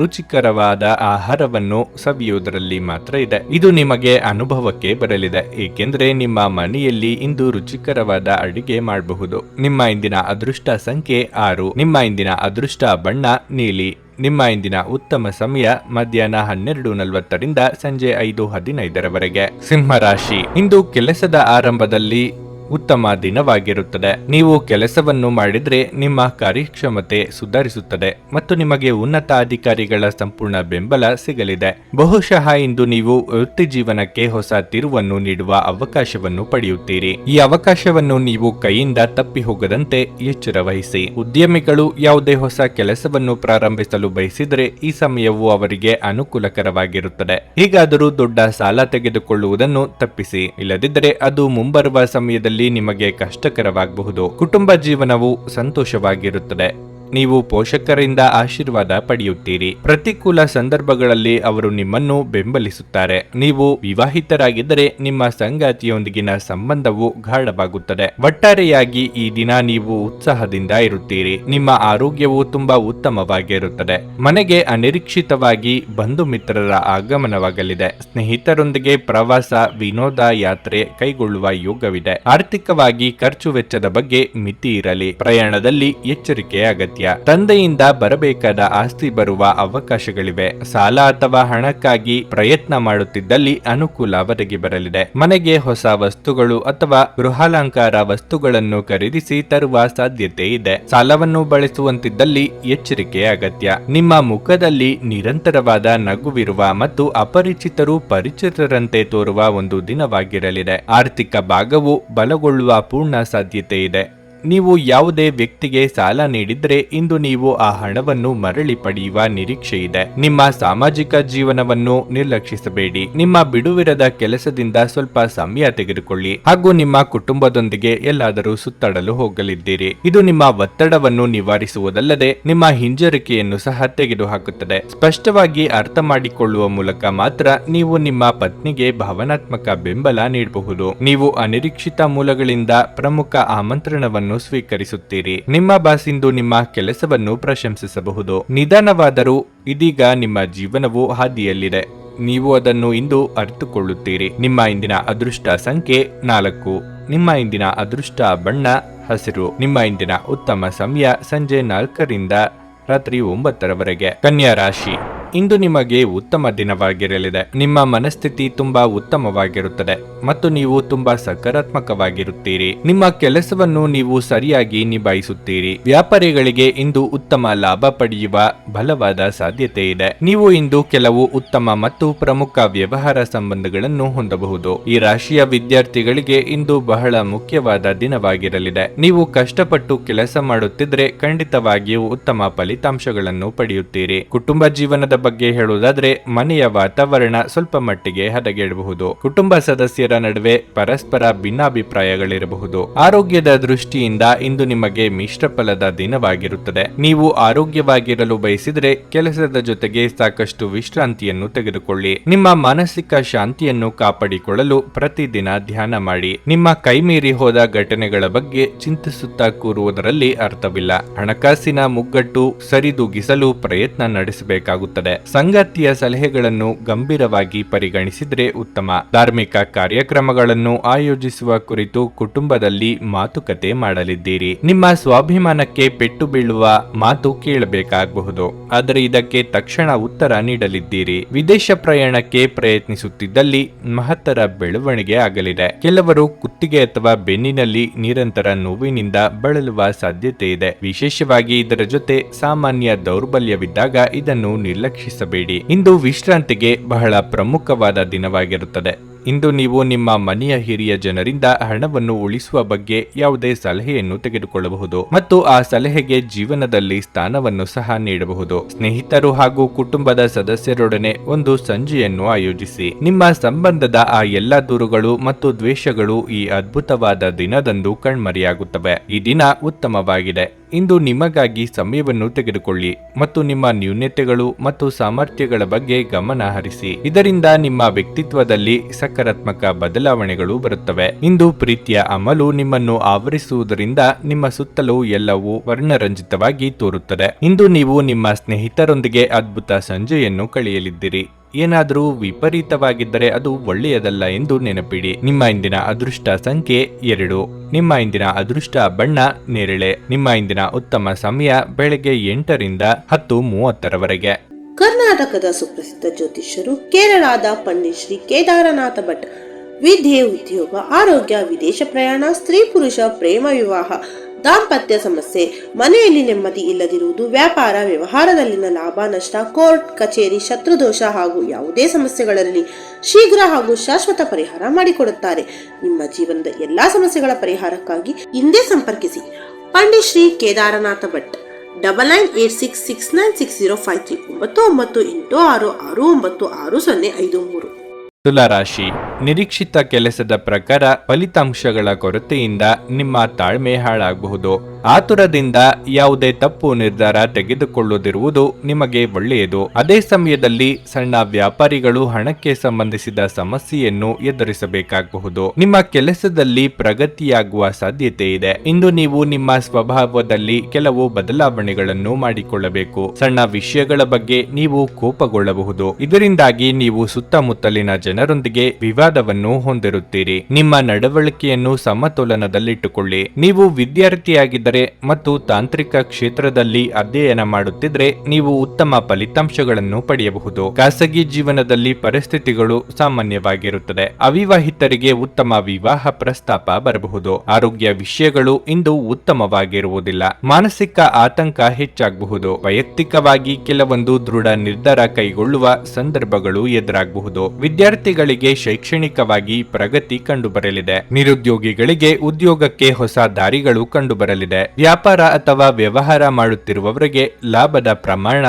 A: ರುಚಿಕರವಾದ ಆಹಾರವನ್ನು ಸವಿಯುವುದರಲ್ಲಿ ಮಾತ್ರ ಇದೆ. ಇದು ನಿಮಗೆ ಅನುಭವಕ್ಕೆ ಬರಲಿದೆ, ಏಕೆಂದರೆ ನಿಮ್ಮ ಮನೆಯಲ್ಲಿ ಇಂದು ರುಚಿಕರವಾದ ಅಡಿಗೆ ಮಾಡಬಹುದು. ನಿಮ್ಮ ಇಂದಿನ ಅದೃಷ್ಟ ಸಂಖ್ಯೆ 6. ನಿಮ್ಮ ಇಂದಿನ ಅದೃಷ್ಟ ಬಣ್ಣ ನೀಲಿ. ನಿಮ್ಮ ಇಂದಿನ ಉತ್ತಮ ಸಮಯ ಮಧ್ಯಾಹ್ನ 12:40ರಿಂದ ಸಂಜೆ 5:15ರವರೆಗೆ. ಸಿಂಹರಾಶಿ, ಇಂದು ಕೆಲಸದ ಆರಂಭದಲ್ಲಿ ಉತ್ತಮ ದಿನವಾಗಿರುತ್ತದೆ. ನೀವು ಕೆಲಸವನ್ನು ಮಾಡಿದ್ರೆ ನಿಮ್ಮ ಕಾರ್ಯಕ್ಷಮತೆ ಸುಧಾರಿಸುತ್ತದೆ ಮತ್ತು ನಿಮಗೆ ಉನ್ನತ ಅಧಿಕಾರಿಗಳ ಸಂಪೂರ್ಣ ಬೆಂಬಲ ಸಿಗಲಿದೆ. ಬಹುಶಃ ಇಂದು ನೀವು ವೃತ್ತಿ ಜೀವನಕ್ಕೆ ಹೊಸ ತಿರುವನ್ನು ನೀಡುವ ಅವಕಾಶವನ್ನು ಪಡೆಯುತ್ತೀರಿ. ಈ ಅವಕಾಶವನ್ನು ನೀವು ಕೈಯಿಂದ ತಪ್ಪಿ ಹೋಗದಂತೆ ಎಚ್ಚರ ವಹಿಸಿ. ಉದ್ಯಮಿಗಳು ಯಾವುದೇ ಹೊಸ ಕೆಲಸವನ್ನು ಪ್ರಾರಂಭಿಸಲು ಬಯಸಿದರೆ ಈ ಸಮಯವು ಅವರಿಗೆ ಅನುಕೂಲಕರವಾಗಿರುತ್ತದೆ. ಹೀಗಾದರೂ ದೊಡ್ಡ ಸಾಲ ತೆಗೆದುಕೊಳ್ಳುವುದನ್ನು ತಪ್ಪಿಸಿ, ಇಲ್ಲದಿದ್ದರೆ ಅದು ಮುಂಬರುವ ಸಮಯದಲ್ಲಿ ನಿಮಗೆ ಕಷ್ಟಕರವಾಗಬಹುದು. ಕುಟುಂಬ ಜೀವನವು ಸಂತೋಷವಾಗಿರುತ್ತದೆ. ನೀವು ಪೋಷಕರಿಂದ ಆಶೀರ್ವಾದ ಪಡೆಯುತ್ತೀರಿ. ಪ್ರತಿಕೂಲ ಸಂದರ್ಭಗಳಲ್ಲಿ ಅವರು ನಿಮ್ಮನ್ನು ಬೆಂಬಲಿಸುತ್ತಾರೆ. ನೀವು ವಿವಾಹಿತರಾಗಿದ್ದರೆ ನಿಮ್ಮ ಸಂಗಾತಿಯೊಂದಿಗಿನ ಸಂಬಂಧವು ಗಾಢವಾಗುತ್ತದೆ. ಒಟ್ಟಾರೆಯಾಗಿ ಈ ದಿನ ನೀವು ಉತ್ಸಾಹದಿಂದ ಇರುತ್ತೀರಿ. ನಿಮ್ಮ ಆರೋಗ್ಯವು ತುಂಬಾ ಉತ್ತಮವಾಗಿರುತ್ತದೆ. ಮನೆಗೆ ಅನಿರೀಕ್ಷಿತವಾಗಿ ಬಂಧು ಮಿತ್ರರ ಆಗಮನವಾಗಲಿದೆ. ಸ್ನೇಹಿತರೊಂದಿಗೆ ಪ್ರವಾಸ, ವಿನೋದ ಯಾತ್ರೆ ಕೈಗೊಳ್ಳುವ ಯೋಗವಿದೆ. ಆರ್ಥಿಕವಾಗಿ ಖರ್ಚು ವೆಚ್ಚದ ಬಗ್ಗೆ ಮಿತಿ ಇರಲಿ. ಪ್ರಯಾಣದಲ್ಲಿ ಎಚ್ಚರಿಕೆ ಅಗತ್ಯ. ತಂದೆಯಿಂದ ಬರಬೇಕಾದ ಆಸ್ತಿ ಬರುವ ಅವಕಾಶಗಳಿವೆ. ಸಾಲ ಅಥವಾ ಹಣಕ್ಕಾಗಿ ಪ್ರಯತ್ನ ಮಾಡುತ್ತಿದ್ದಲ್ಲಿ ಅನುಕೂಲ ಒದಗಿ ಬರಲಿದೆ. ಮನೆಗೆ ಹೊಸ ವಸ್ತುಗಳು ಅಥವಾ ಗೃಹಾಲಂಕಾರ ವಸ್ತುಗಳನ್ನು ಖರೀದಿಸಿ ತರುವ ಸಾಧ್ಯತೆ ಇದೆ. ಸಾಲವನ್ನು ಬಳಸುವಂತಿದ್ದಲ್ಲಿ ಎಚ್ಚರಿಕೆ ಅಗತ್ಯ. ನಿಮ್ಮ ಮುಖದಲ್ಲಿ ನಿರಂತರವಾದ ನಗುವಿರುವ ಮತ್ತು ಅಪರಿಚಿತರು ಪರಿಚಿತರಂತೆ ತೋರುವ ಒಂದು ದಿನವಾಗಿರಲಿದೆ. ಆರ್ಥಿಕ ಭಾಗವು ಬಲಗೊಳ್ಳುವ ಪೂರ್ಣ ಸಾಧ್ಯತೆ ಇದೆ. ನೀವು ಯಾವುದೇ ವ್ಯಕ್ತಿಗೆ ಸಾಲ ನೀಡಿದ್ರೆ ಇಂದು ನೀವು ಆ ಹಣವನ್ನು ಮರಳಿ ಪಡೆಯುವ ನಿರೀಕ್ಷೆ ಇದೆ. ನಿಮ್ಮ ಸಾಮಾಜಿಕ ಜೀವನವನ್ನು ನಿರ್ಲಕ್ಷಿಸಬೇಡಿ. ನಿಮ್ಮ ಬಿಡುವಿರದ ಕೆಲಸದಿಂದ ಸ್ವಲ್ಪ ಸಮಯ ತೆಗೆದುಕೊಳ್ಳಿ ಹಾಗೂ ನಿಮ್ಮ ಕುಟುಂಬದೊಂದಿಗೆ ಎಲ್ಲಾದರೂ ಸುತ್ತಾಡಲು ಹೋಗಲಿದ್ದೀರಿ. ಇದು ನಿಮ್ಮ ಒತ್ತಡವನ್ನು ನಿವಾರಿಸುವುದಲ್ಲದೆ ನಿಮ್ಮ ಹಿಂಜರಿಕೆಯನ್ನು ಸಹ ತೆಗೆದುಹಾಕುತ್ತದೆ. ಸ್ಪಷ್ಟವಾಗಿ ಅರ್ಥ ಮಾಡಿಕೊಳ್ಳುವ ಮೂಲಕ ಮಾತ್ರ ನೀವು ನಿಮ್ಮ ಪತ್ನಿಗೆ ಭಾವನಾತ್ಮಕ ಬೆಂಬಲ ನೀಡಬಹುದು. ನೀವು ಅನಿರೀಕ್ಷಿತ ಮೂಲಗಳಿಂದ ಪ್ರಮುಖ ಆಮಂತ್ರಣವನ್ನು ಸ್ವೀಕರಿಸುತ್ತೀರಿ. ನಿಮ್ಮ ಬಾಸ್ ಇಂದು ನಿಮ್ಮ ಕೆಲಸವನ್ನು ಪ್ರಶಂಸಿಸಬಹುದು. ನಿಧಾನವಾದರೂ ಇದೀಗ ನಿಮ್ಮ ಜೀವನವು ಹಾದಿಯಲ್ಲಿದೆ. ನೀವು ಅದನ್ನು ಇಂದು ಅರಿತುಕೊಳ್ಳುತ್ತೀರಿ. ನಿಮ್ಮ ಇಂದಿನ ಅದೃಷ್ಟ ಸಂಖ್ಯೆ 4. ನಿಮ್ಮ ಇಂದಿನ ಅದೃಷ್ಟ ಬಣ್ಣ ಹಸಿರು. ನಿಮ್ಮ ಇಂದಿನ ಉತ್ತಮ ಸಮಯ ಸಂಜೆ 4ರಿಂದ ರಾತ್ರಿ 9ರವರೆಗೆ. ಕನ್ಯಾ ರಾಶಿ, ಇಂದು ನಿಮಗೆ ಉತ್ತಮ ದಿನವಾಗಿರಲಿದೆ. ನಿಮ್ಮ ಮನಸ್ಥಿತಿ ತುಂಬಾ ಉತ್ತಮವಾಗಿರುತ್ತದೆ ಮತ್ತು ನೀವು ತುಂಬಾ ಸಕಾರಾತ್ಮಕವಾಗಿರುತ್ತೀರಿ. ನಿಮ್ಮ ಕೆಲಸವನ್ನು ನೀವು ಸರಿಯಾಗಿ ನಿಭಾಯಿಸುತ್ತೀರಿ. ವ್ಯಾಪಾರಿಗಳಿಗೆ ಇಂದು ಉತ್ತಮ ಲಾಭ ಪಡೆಯುವ ಬಲವಾದ ಸಾಧ್ಯತೆ ಇದೆ. ನೀವು ಇಂದು ಕೆಲವು ಉತ್ತಮ ಮತ್ತು ಪ್ರಮುಖ ವ್ಯವಹಾರ ಸಂಬಂಧಗಳನ್ನು ಹೊಂದಬಹುದು. ಈ ರಾಶಿಯ ವಿದ್ಯಾರ್ಥಿಗಳಿಗೆ ಇಂದು ಬಹಳ ಮುಖ್ಯವಾದ ದಿನವಾಗಿರಲಿದೆ. ನೀವು ಕಷ್ಟಪಟ್ಟು ಕೆಲಸ ಮಾಡುತ್ತಿದ್ರೆ ಖಂಡಿತವಾಗಿಯೂ ಉತ್ತಮ ಫಲಿತಾಂಶಗಳನ್ನು ಪಡೆಯುತ್ತೀರಿ. ಕುಟುಂಬ ಜೀವನದ ಬಗ್ಗೆ ಹೇಳುವುದಾದ್ರೆ ಮನೆಯ ವಾತಾವರಣ ಸ್ವಲ್ಪ ಮಟ್ಟಿಗೆ ಹದಗೆಡಬಹುದು. ಕುಟುಂಬ ಸದಸ್ಯರ ನಡುವೆ ಪರಸ್ಪರ ಭಿನ್ನಾಭಿಪ್ರಾಯಗಳಿರಬಹುದು. ಆರೋಗ್ಯದ ದೃಷ್ಟಿಯಿಂದ ಇಂದು ನಿಮಗೆ ಮಿಶ್ರ ಫಲದ ದಿನವಾಗಿರುತ್ತದೆ. ನೀವು ಆರೋಗ್ಯವಾಗಿರಲು ಬಯಸಿದರೆ ಕೆಲಸದ ಜೊತೆಗೆ ಸಾಕಷ್ಟು ವಿಶ್ರಾಂತಿಯನ್ನು ತೆಗೆದುಕೊಳ್ಳಿ. ನಿಮ್ಮ ಮಾನಸಿಕ ಶಾಂತಿಯನ್ನು ಕಾಪಾಡಿಕೊಳ್ಳಲು ಪ್ರತಿದಿನ ಧ್ಯಾನ ಮಾಡಿ. ನಿಮ್ಮ ಕೈಮೀರಿ ಹೋದ ಘಟನೆಗಳ ಬಗ್ಗೆ ಚಿಂತಿಸುತ್ತಾ ಕೂರುವುದರಲ್ಲಿ ಅರ್ಥವಿಲ್ಲ. ಹಣಕಾಸಿನ ಮುಗ್ಗಟ್ಟು ಸರಿದೂಗಿಸಲು ಪ್ರಯತ್ನ ನಡೆಸಬೇಕಾಗುತ್ತದೆ. ಸಂಗಾತಿಯ ಸಲಹೆಗಳನ್ನು ಗಂಭೀರವಾಗಿ ಪರಿಗಣಿಸಿದ್ರೆ ಉತ್ತಮ. ಧಾರ್ಮಿಕ ಕಾರ್ಯಕ್ರಮಗಳನ್ನು ಆಯೋಜಿಸುವ ಕುರಿತು ಕುಟುಂಬದಲ್ಲಿ ಮಾತುಕತೆ ಮಾಡಲಿದ್ದೀರಿ. ನಿಮ್ಮ ಸ್ವಾಭಿಮಾನಕ್ಕೆ ಪೆಟ್ಟು ಬೀಳುವ ಮಾತು ಕೇಳಬೇಕಾಗಬಹುದು, ಆದರೆ ಇದಕ್ಕೆ ತಕ್ಷಣ ಉತ್ತರ ನೀಡಲಿದ್ದೀರಿ. ವಿದೇಶ ಪ್ರಯಾಣಕ್ಕೆ ಪ್ರಯತ್ನಿಸುತ್ತಿದ್ದಲ್ಲಿ ಮಹತ್ತರ ಬೆಳವಣಿಗೆ ಆಗಲಿದೆ. ಕೆಲವರು ಕುತ್ತಿಗೆ ಅಥವಾ ಬೆನ್ನಿನಲ್ಲಿ ನಿರಂತರ ನೋವಿನಿಂದ ಬಳಲುವ ಸಾಧ್ಯತೆ ಇದೆ. ವಿಶೇಷವಾಗಿ ಇದರ ಜೊತೆ ಸಾಮಾನ್ಯ ದೌರ್ಬಲ್ಯವಿದ್ದಾಗ ಇದನ್ನು ನಿರ್ಲಕ್ಷಿಸಬೇಡಿ. ಇಂದು ವಿಶ್ರಾಂತಿಗೆ ಬಹಳ ಪ್ರಮುಖವಾದ ದಿನವಾಗಿರುತ್ತದೆ. ಇಂದು ನೀವು ನಿಮ್ಮ ಮನೆಯ ಹಿರಿಯ ಜನರಿಂದ ಹಣವನ್ನು ಉಳಿಸುವ ಬಗ್ಗೆ ಯಾವುದೇ ಸಲಹೆಯನ್ನು ತೆಗೆದುಕೊಳ್ಳಬಹುದು ಮತ್ತು ಆ ಸಲಹೆಗೆ ಜೀವನದಲ್ಲಿ ಸ್ಥಾನವನ್ನು ಸಹ ನೀಡಬಹುದು. ಸ್ನೇಹಿತರು ಹಾಗೂ ಕುಟುಂಬದ ಸದಸ್ಯರೊಡನೆ ಒಂದು ಸಂಜೆಯನ್ನು ಆಯೋಜಿಸಿ. ನಿಮ್ಮ ಸಂಬಂಧದ ಆ ಎಲ್ಲ ದೂರುಗಳು ಮತ್ತು ದ್ವೇಷಗಳು ಈ ಅದ್ಭುತವಾದ ದಿನದಂದು ಕಣ್ಮರೆಯಾಗುತ್ತವೆ. ಈ ದಿನ ಉತ್ತಮವಾಗಿದೆ. ಇಂದು ನಿಮಗಾಗಿ ಸಮಯವನ್ನು ತೆಗೆದುಕೊಳ್ಳಿ ಮತ್ತು ನಿಮ್ಮ ನ್ಯೂನತೆಗಳು ಮತ್ತು ಸಾಮರ್ಥ್ಯಗಳ ಬಗ್ಗೆ ಗಮನ ಹರಿಸಿ. ಇದರಿಂದ ನಿಮ್ಮ ವ್ಯಕ್ತಿತ್ವದಲ್ಲಿ ಸಕಾರಾತ್ಮಕ ಬದಲಾವಣೆಗಳು ಬರುತ್ತವೆ. ಇಂದು ಪ್ರೀತಿಯ ಅಮಲು ನಿಮ್ಮನ್ನು ಆವರಿಸುವುದರಿಂದ ನಿಮ್ಮ ಸುತ್ತಲೂ ಎಲ್ಲವೂ ವರ್ಣರಂಜಿತವಾಗಿ ತೋರುತ್ತದೆ. ಇಂದು ನೀವು ನಿಮ್ಮ ಸ್ನೇಹಿತರೊಂದಿಗೆ ಅದ್ಭುತ ಸಂಜೆಯನ್ನು ಕಳೆಯಲಿದ್ದೀರಿ. ಏನಾದರೂ ವಿಪರೀತವಾಗಿದ್ದರೆ ಅದು ಒಳ್ಳೆಯದಲ್ಲ ಎಂದು ನೆನಪಿಡಿ. ನಿಮ್ಮ ಇಂದಿನ ಅದೃಷ್ಟ ಸಂಖ್ಯೆ 2. ನಿಮ್ಮ ಇಂದಿನ ಅದೃಷ್ಟ ಬಣ್ಣ ನೇರಳೆ. ನಿಮ್ಮ ಇಂದಿನ ಉತ್ತಮ ಸಮಯ ಬೆಳಗ್ಗೆ 8 ರಿಂದ 10:30
B: ಕರ್ನಾಟಕದ ಸುಪ್ರಸಿದ್ಧ ಜ್ಯೋತಿಷ್ಯರು ಕೇರಳದ ಪಂಡಿತ್ ಶ್ರೀ ಕೇದಾರನಾಥ ಭಟ್. ವಿದ್ಯೆ, ಉದ್ಯೋಗ, ಆರೋಗ್ಯ, ವಿದೇಶ ಪ್ರಯಾಣ, ಸ್ತ್ರೀ ಪುರುಷ ಪ್ರೇಮ ವಿವಾಹ, ದಾಂಪತ್ಯ ಸಮಸ್ಯೆ, ಮನೆಯಲ್ಲಿ ನೆಮ್ಮದಿ ಇಲ್ಲದಿರುವುದು, ವ್ಯಾಪಾರ ವ್ಯವಹಾರದಲ್ಲಿನ ಲಾಭ ನಷ್ಟ, ಕೋರ್ಟ್ ಕಚೇರಿ, ಶತ್ರುದೋಷ ಹಾಗೂ ಯಾವುದೇ ಸಮಸ್ಯೆಗಳಲ್ಲಿ ಶೀಘ್ರ ಹಾಗೂ ಶಾಶ್ವತ ಪರಿಹಾರ ಮಾಡಿಕೊಡುತ್ತಾರೆ. ನಿಮ್ಮ ಜೀವನದ ಎಲ್ಲಾ ಸಮಸ್ಯೆಗಳ ಪರಿಹಾರಕ್ಕಾಗಿ ಹಿಂದೆ ಸಂಪರ್ಕಿಸಿ ಪಂಡಿತ್ ಶ್ರೀ ಕೇದಾರನಾಥ ಭಟ್. 9986696053 9986669053.
A: ತುಲಾರಾಶಿ, ನಿರೀಕ್ಷಿತ ಕೆಲಸದ ಪ್ರಕಾರ ಫಲಿತಾಂಶಗಳ ಕೊರತೆಯಿಂದ ನಿಮ್ಮ ತಾಳ್ಮೆ ಹಾಳಾಗಬಹುದು. ಆತುರದಿಂದ ಯಾವುದೇ ತಪ್ಪು ನಿರ್ಧಾರ ತೆಗೆದುಕೊಳ್ಳದಿರುವುದು ನಿಮಗೆ ಒಳ್ಳೆಯದು. ಅದೇ ಸಮಯದಲ್ಲಿ ಸಣ್ಣ ವ್ಯಾಪಾರಿಗಳು ಹಣಕ್ಕೆ ಸಂಬಂಧಿಸಿದ ಸಮಸ್ಯೆಯನ್ನು ಎದುರಿಸಬೇಕಾಗಬಹುದು. ನಿಮ್ಮ ಕೆಲಸದಲ್ಲಿ ಪ್ರಗತಿಯಾಗುವ ಸಾಧ್ಯತೆ ಇದೆ. ಇಂದು ನೀವು ನಿಮ್ಮ ಸ್ವಭಾವದಲ್ಲಿ ಕೆಲವು ಬದಲಾವಣೆಗಳನ್ನು ಮಾಡಿಕೊಳ್ಳಬೇಕು. ಸಣ್ಣ ವಿಷಯಗಳ ಬಗ್ಗೆ ನೀವು ಕೋಪಗೊಳ್ಳಬಹುದು. ಇದರಿಂದಾಗಿ ನೀವು ಸುತ್ತಮುತ್ತಲಿನ ಜನರೊಂದಿಗೆ ವಿವಾದವನ್ನು ಹೊಂದಿರುತ್ತೀರಿ. ನಿಮ್ಮ ನಡವಳಿಕೆಯನ್ನು ಸಮತೋಲನದಲ್ಲಿಟ್ಟುಕೊಳ್ಳಿ. ನೀವು ವಿದ್ಯಾರ್ಥಿಯಾಗಿದ್ದರೆ ಮತ್ತು ತಾಂತ್ರಿಕ ಕ್ಷೇತ್ರದಲ್ಲಿ ಅಧ್ಯಯನ ಮಾಡುತ್ತಿದ್ರೆ ನೀವು ಉತ್ತಮ ಫಲಿತಾಂಶಗಳನ್ನು ಪಡೆಯಬಹುದು. ಖಾಸಗಿ ಜೀವನದಲ್ಲಿ ಪರಿಸ್ಥಿತಿಗಳು ಸಾಮಾನ್ಯವಾಗಿರುತ್ತದೆ. ಅವಿವಾಹಿತರಿಗೆ ಉತ್ತಮ ವಿವಾಹ ಪ್ರಸ್ತಾಪ ಬರಬಹುದು. ಆರೋಗ್ಯ ವಿಷಯಗಳು ಇಂದು ಉತ್ತಮವಾಗಿರುವುದಿಲ್ಲ. ಮಾನಸಿಕ ಆತಂಕ ಹೆಚ್ಚಾಗಬಹುದು. ವೈಯಕ್ತಿಕವಾಗಿ ಕೆಲವೊಂದು ದೃಢ ನಿರ್ಧಾರ ಕೈಗೊಳ್ಳುವ ಸಂದರ್ಭಗಳು ಎದುರಾಗಬಹುದು. ವಿದ್ಯಾರ್ಥಿಗಳಿಗೆ ಶೈಕ್ಷಣಿಕವಾಗಿ ಪ್ರಗತಿ ಕಂಡುಬರಲಿದೆ. ನಿರುದ್ಯೋಗಿಗಳಿಗೆ ಉದ್ಯೋಗಕ್ಕೆ ಹೊಸ ದಾರಿಗಳು ಕಂಡುಬರಲಿದೆ. ವ್ಯಾಪಾರ ಅಥವಾ ವ್ಯವಹಾರ ಮಾಡುತ್ತಿರುವವರಿಗೆ ಲಾಭದ ಪ್ರಮಾಣ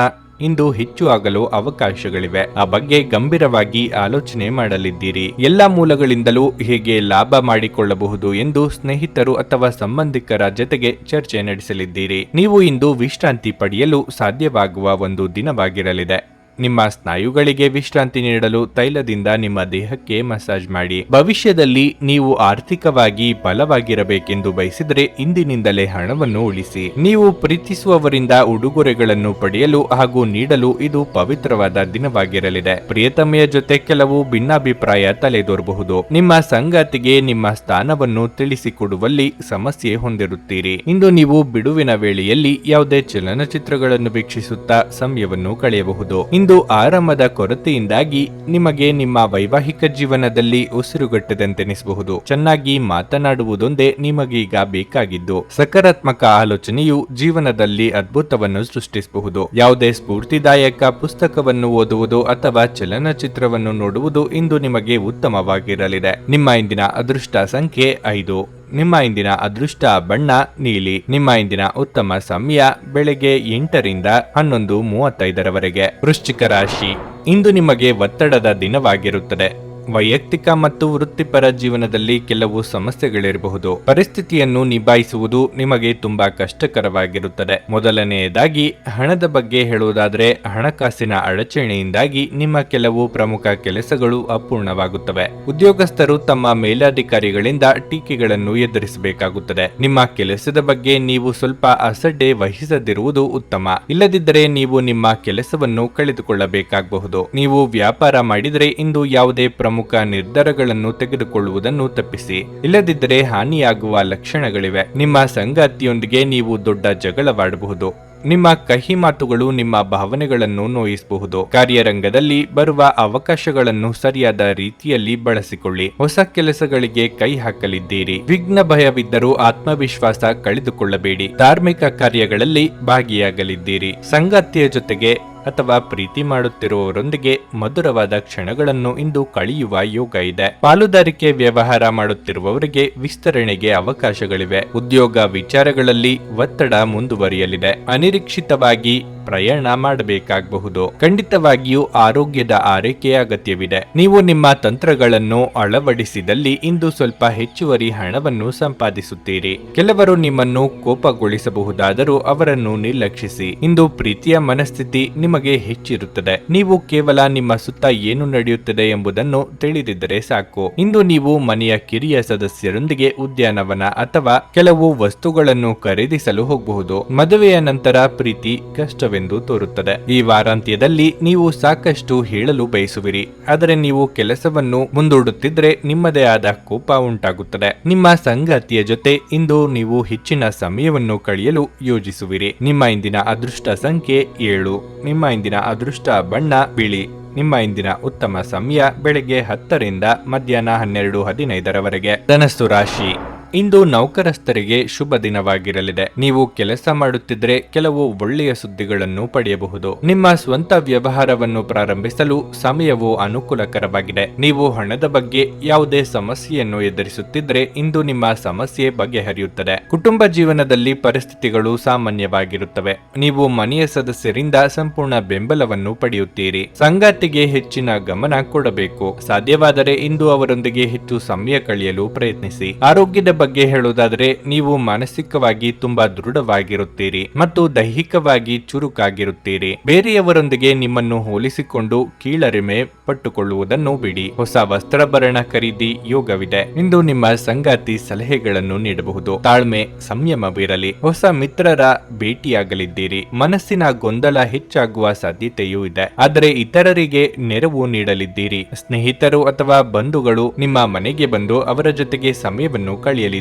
A: ಇಂದು ಹೆಚ್ಚು ಆಗಲು ಅವಕಾಶಗಳಿವೆ. ಆ ಬಗ್ಗೆ ಗಂಭೀರವಾಗಿ ಆಲೋಚನೆ ಮಾಡಲಿದ್ದೀರಿ. ಎಲ್ಲ ಮೂಲಗಳಿಂದಲೂ ಹೇಗೆ ಲಾಭ ಮಾಡಿಕೊಳ್ಳಬಹುದು ಎಂದು ಸ್ನೇಹಿತರು ಅಥವಾ ಸಂಬಂಧಿಕರ ಜೊತೆಗೆ ಚರ್ಚೆ ನಡೆಸಲಿದ್ದೀರಿ. ನೀವು ಇಂದು ವಿಶ್ರಾಂತಿ ಪಡೆಯಲು ಸಾಧ್ಯವಾಗುವ ಒಂದು ದಿನವಾಗಿರಲಿದೆ. ನಿಮ್ಮ ಸ್ನಾಯುಗಳಿಗೆ ವಿಶ್ರಾಂತಿ ನೀಡಲು ತೈಲದಿಂದ ನಿಮ್ಮ ದೇಹಕ್ಕೆ ಮಸಾಜ್ ಮಾಡಿ. ಭವಿಷ್ಯದಲ್ಲಿ ನೀವು ಆರ್ಥಿಕವಾಗಿ ಬಲವಾಗಿರಬೇಕೆಂದು ಬಯಸಿದರೆ ಇಂದಿನಿಂದಲೇ ಹಣವನ್ನು ಉಳಿಸಿ. ನೀವು ಪ್ರೀತಿಸುವವರಿಂದ ಉಡುಗೊರೆಗಳನ್ನು ಪಡೆಯಲು ಹಾಗೂ ನೀಡಲು ಇದು ಪವಿತ್ರವಾದ ದಿನವಾಗಿರಲಿದೆ. ಪ್ರಿಯತಮೆಯ ಜೊತೆ ಕೆಲವು ಭಿನ್ನಾಭಿಪ್ರಾಯ ತಲೆದೋರಬಹುದು. ನಿಮ್ಮ ಸಂಗಾತಿಗೆ ನಿಮ್ಮ ಸ್ಥಾನವನ್ನು ತಿಳಿಸಿಕೊಡುವಲ್ಲಿ ಸಮಸ್ಯೆ ಹೊಂದಿರುತ್ತೀರಿ. ಇಂದು ನೀವು ಬಿಡುವಿನ ವೇಳೆಯಲ್ಲಿ ಯಾವುದೇ ಚಲನಚಿತ್ರಗಳನ್ನು ವೀಕ್ಷಿಸುತ್ತಾ ಸಮಯವನ್ನು ಕಳೆಯಬಹುದು. ಇಂದು ಆರಾಮದ ಕೊರತೆಯಿಂದಾಗಿ ನಿಮಗೆ ನಿಮ್ಮ ವೈವಾಹಿಕ ಜೀವನದಲ್ಲಿ ಉಸಿರುಗಟ್ಟದಂತೆನಿಸಬಹುದು. ಚೆನ್ನಾಗಿ ಮಾತನಾಡುವುದೊಂದೇ ನಿಮಗೀಗ ಬೇಕಾಗಿದ್ದು. ಸಕಾರಾತ್ಮಕ ಆಲೋಚನೆಯು ಜೀವನದಲ್ಲಿ ಅದ್ಭುತವನ್ನು ಸೃಷ್ಟಿಸಬಹುದು. ಯಾವುದೇ ಸ್ಫೂರ್ತಿದಾಯಕ ಪುಸ್ತಕವನ್ನು ಓದುವುದು ಅಥವಾ ಚಲನಚಿತ್ರವನ್ನು ನೋಡುವುದು ಇಂದು ನಿಮಗೆ ಉತ್ತಮವಾಗಿರಲಿದೆ. ನಿಮ್ಮ ಇಂದಿನ ಅದೃಷ್ಟ ಸಂಖ್ಯೆ 5. ನಿಮ್ಮ ಇಂದಿನ ಅದೃಷ್ಟ ಬಣ್ಣ ನೀಲಿ. ನಿಮ್ಮ ಇಂದಿನ ಉತ್ತಮ ಸಮಯ ಬೆಳಗ್ಗೆ 8 ರಿಂದ 11:35 ವೃಶ್ಚಿಕ ರಾಶಿ, ಇಂದು ನಿಮಗೆ ಒತ್ತಡದ ದಿನವಾಗಿರುತ್ತದೆ. ವೈಯಕ್ತಿಕ ಮತ್ತು ವೃತ್ತಿಪರ ಜೀವನದಲ್ಲಿ ಕೆಲವು ಸಮಸ್ಯೆಗಳಿರಬಹುದು. ಪರಿಸ್ಥಿತಿಯನ್ನು ನಿಭಾಯಿಸುವುದು ನಿಮಗೆ ತುಂಬಾ ಕಷ್ಟಕರವಾಗಿರುತ್ತದೆ. ಮೊದಲನೆಯದಾಗಿ ಹಣದ ಬಗ್ಗೆ ಹೇಳುವುದಾದರೆ, ಹಣಕಾಸಿನ ಅಡಚಣೆಯಿಂದಾಗಿ ನಿಮ್ಮ ಕೆಲವು ಪ್ರಮುಖ ಕೆಲಸಗಳು ಅಪೂರ್ಣವಾಗುತ್ತವೆ. ಉದ್ಯೋಗಸ್ಥರು ತಮ್ಮ ಮೇಲಧಿಕಾರಿಗಳಿಂದ ಟೀಕೆಗಳನ್ನು ಎದುರಿಸಬೇಕಾಗುತ್ತದೆ. ನಿಮ್ಮ ಕೆಲಸದ ಬಗ್ಗೆ ನೀವು ಸ್ವಲ್ಪ ಅಸಡ್ಡೆ ವಹಿಸದಿರುವುದು ಉತ್ತಮ. ಇಲ್ಲದಿದ್ದರೆ ನೀವು ನಿಮ್ಮ ಕೆಲಸವನ್ನು ಕಳೆದುಕೊಳ್ಳಬೇಕಾಗಬಹುದು. ನೀವು ವ್ಯಾಪಾರ ಮಾಡಿದರೆ ಇಂದು ಯಾವುದೇ ಪ್ರಮುಖ ನಿರ್ಧಾರಗಳನ್ನು ತೆಗೆದುಕೊಳ್ಳುವುದನ್ನು ತಪ್ಪಿಸಿ. ಇಲ್ಲದಿದ್ದರೆ ಹಾನಿಯಾಗುವ ಲಕ್ಷಣಗಳಿವೆ. ನಿಮ್ಮ ಸಂಗಾತಿಯೊಂದಿಗೆ ನೀವು ದೊಡ್ಡ ಜಗಳವಾಡಬಹುದು. ನಿಮ್ಮ ಕಹಿ ಮಾತುಗಳು ನಿಮ್ಮ ಭಾವನೆಗಳನ್ನು ನೋಯಿಸಬಹುದು. ಕಾರ್ಯರಂಗದಲ್ಲಿ ಬರುವ ಅವಕಾಶಗಳನ್ನು ಸರಿಯಾದ ರೀತಿಯಲ್ಲಿ ಬಳಸಿಕೊಳ್ಳಿ. ಹೊಸ ಕೆಲಸಗಳಿಗೆ ಕೈ ಹಾಕಲಿದ್ದೀರಿ. ವಿಘ್ನ ಭಯವಿದ್ದರೂ ಆತ್ಮವಿಶ್ವಾಸ ಕಳೆದುಕೊಳ್ಳಬೇಡಿ. ಧಾರ್ಮಿಕ ಕಾರ್ಯಗಳಲ್ಲಿ ಭಾಗಿಯಾಗಲಿದ್ದೀರಿ. ಸಂಗಾತಿಯ ಜೊತೆಗೆ ಅಥವಾ ಪ್ರೀತಿ ಮಾಡುತ್ತಿರುವವರೊಂದಿಗೆ ಮಧುರವಾದ ಕ್ಷಣಗಳನ್ನು ಇಂದು ಕಳೆಯುವ ಯೋಗ ಇದೆ. ಪಾಲುದಾರಿಕೆ ವ್ಯವಹಾರ ಮಾಡುತ್ತಿರುವವರಿಗೆ ವಿಸ್ತರಣೆಗೆ ಅವಕಾಶಗಳಿವೆ. ಉದ್ಯೋಗ ವಿಚಾರಗಳಲ್ಲಿ ಒತ್ತಡ ಮುಂದುವರಿಯಲಿದೆ. ಅನಿರೀಕ್ಷಿತವಾಗಿ ಪ್ರಯಾಣ ಮಾಡಬೇಕಾಗಬಹುದು. ಖಂಡಿತವಾಗಿಯೂ ಆರೋಗ್ಯದ ಆರೈಕೆಯ ಅಗತ್ಯವಿದೆ. ನೀವು ನಿಮ್ಮ ತಂತ್ರಗಳನ್ನು ಅಳವಡಿಸಿದಲ್ಲಿ ಇಂದು ಸ್ವಲ್ಪ ಹೆಚ್ಚುವರಿ ಹಣವನ್ನು ಸಂಪಾದಿಸುತ್ತೀರಿ. ಕೆಲವರು ನಿಮ್ಮನ್ನು ಕೋಪಗೊಳಿಸಬಹುದಾದರೂ ಅವರನ್ನು ನಿರ್ಲಕ್ಷಿಸಿ. ಇಂದು ಪ್ರೀತಿಯ ಮನಸ್ಥಿತಿ ನಿಮಗೆ ಹೆಚ್ಚಿರುತ್ತದೆ. ನೀವು ಕೇವಲ ನಿಮ್ಮ ಸುತ್ತ ಏನು ನಡೆಯುತ್ತದೆ ಎಂಬುದನ್ನು ತಿಳಿದಿದ್ದರೆ ಸಾಕು. ಇಂದು ನೀವು ಮನೆಯ ಕಿರಿಯ ಸದಸ್ಯರೊಂದಿಗೆ ಉದ್ಯಾನವನ ಅಥವಾ ಕೆಲವು ವಸ್ತುಗಳನ್ನು ಖರೀದಿಸಲು ಹೋಗಬಹುದು. ಮದುವೆಯ ನಂತರ ಪ್ರೀತಿ ಕಷ್ಟವೆಂದು ತೋರುತ್ತದೆ. ಈ ವಾರಾಂತ್ಯದಲ್ಲಿ ನೀವು ಸಾಕಷ್ಟು ಹೇಳಲು ಬಯಸುವಿರಿ, ಆದರೆ ನೀವು ಕೆಲಸವನ್ನು ಮುಂದೂಡುತ್ತಿದ್ರೆ ನಿಮ್ಮದೇ ಆದ ಕೋಪ ಉಂಟಾಗುತ್ತದೆ. ನಿಮ್ಮ ಸಂಗಾತಿಯ ಜೊತೆ ಇಂದು ನೀವು ಹೆಚ್ಚಿನ ಸಮಯವನ್ನು ಕಳೆಯಲು ಯೋಜಿಸುವಿರಿ. ನಿಮ್ಮ ಇಂದಿನ ಅದೃಷ್ಟ ಸಂಖ್ಯೆ 7. ನಿಮ್ಮ ಇಂದಿನ ಅದೃಷ್ಟ ಬಣ್ಣ ಬಿಳಿ. ನಿಮ್ಮ ಇಂದಿನ ಉತ್ತಮ ಸಮಯ ಬೆಳಗ್ಗೆ 10 ರಿಂದ ಮಧ್ಯಾಹ್ನ 12:15 ಧನಸ್ಸು ರಾಶಿ. ಇಂದು ನೌಕರಸ್ಥರಿಗೆ ಶುಭ ದಿನವಾಗಿರಲಿದೆ. ನೀವು ಕೆಲಸ ಮಾಡುತ್ತಿದ್ರೆ ಕೆಲವು ಒಳ್ಳೆಯ ಸುದ್ದಿಗಳನ್ನು ಪಡೆಯಬಹುದು. ನಿಮ್ಮ ಸ್ವಂತ ವ್ಯವಹಾರವನ್ನು ಪ್ರಾರಂಭಿಸಲು ಸಮಯವು ಅನುಕೂಲಕರವಾಗಿದೆ. ನೀವು ಹಣದ ಬಗ್ಗೆ ಯಾವುದೇ ಸಮಸ್ಯೆಯನ್ನು ಎದುರಿಸುತ್ತಿದ್ರೆ ಇಂದು ನಿಮ್ಮ ಸಮಸ್ಯೆ ಬಗೆಹರಿಯುತ್ತದೆ. ಕುಟುಂಬ ಜೀವನದಲ್ಲಿ ಪರಿಸ್ಥಿತಿಗಳು ಸಾಮಾನ್ಯವಾಗಿರುತ್ತವೆ. ನೀವು ಮನೆಯ ಸದಸ್ಯರಿಂದ ಸಂಪೂರ್ಣ ಬೆಂಬಲವನ್ನು ಪಡೆಯುತ್ತೀರಿ. ಸಂಗಾತಿಗೆ ಹೆಚ್ಚಿನ ಗಮನ ಕೊಡಬೇಕು. ಸಾಧ್ಯವಾದರೆ ಇಂದು ಅವರೊಂದಿಗೆ ಹೆಚ್ಚು ಸಮಯ ಕಳೆಯಲು ಪ್ರಯತ್ನಿಸಿ. ಆರೋಗ್ಯದ ಬಗ್ಗೆ ಹೇಳುವುದಾದರೆ ನೀವು ಮಾನಸಿಕವಾಗಿ ತುಂಬಾ ದೃಢವಾಗಿರುತ್ತೀರಿ ಮತ್ತು ದೈಹಿಕವಾಗಿ ಚುರುಕಾಗಿರುತ್ತೀರಿ. ಬೇರೆಯವರೊಂದಿಗೆ ನಿಮ್ಮನ್ನು ಹೋಲಿಸಿಕೊಂಡು ಕೀಳರಿಮೆ ಪಟ್ಟುಕೊಳ್ಳುವುದನ್ನು ಬಿಡಿ. ಹೊಸ ವಸ್ತ್ರಾಭರಣ ಖರೀದಿ ಯೋಗವಿದೆ. ಇಂದು ನಿಮ್ಮ ಸಂಗಾತಿ ಸಲಹೆಗಳನ್ನು ನೀಡಬಹುದು. ತಾಳ್ಮೆ ಸಂಯಮವಿರಲಿ. ಹೊಸ ಮಿತ್ರರ ಭೇಟಿಯಾಗಲಿದ್ದೀರಿ. ಮನಸ್ಸಿನ ಗೊಂದಲ ಹೆಚ್ಚಾಗುವ ಸಾಧ್ಯತೆಯೂ ಇದೆ, ಆದರೆ ಇತರರಿಗೆ ನೆರವು ನೀಡಲಿದ್ದೀರಿ. ಸ್ನೇಹಿತರು ಅಥವಾ ಬಂಧುಗಳು ನಿಮ್ಮ ಮನೆಗೆ ಬಂದು ಅವರ ಜೊತೆಗೆ ಸಮಯವನ್ನು ಕಳೆಯಲಿದ್ದೀರಿ.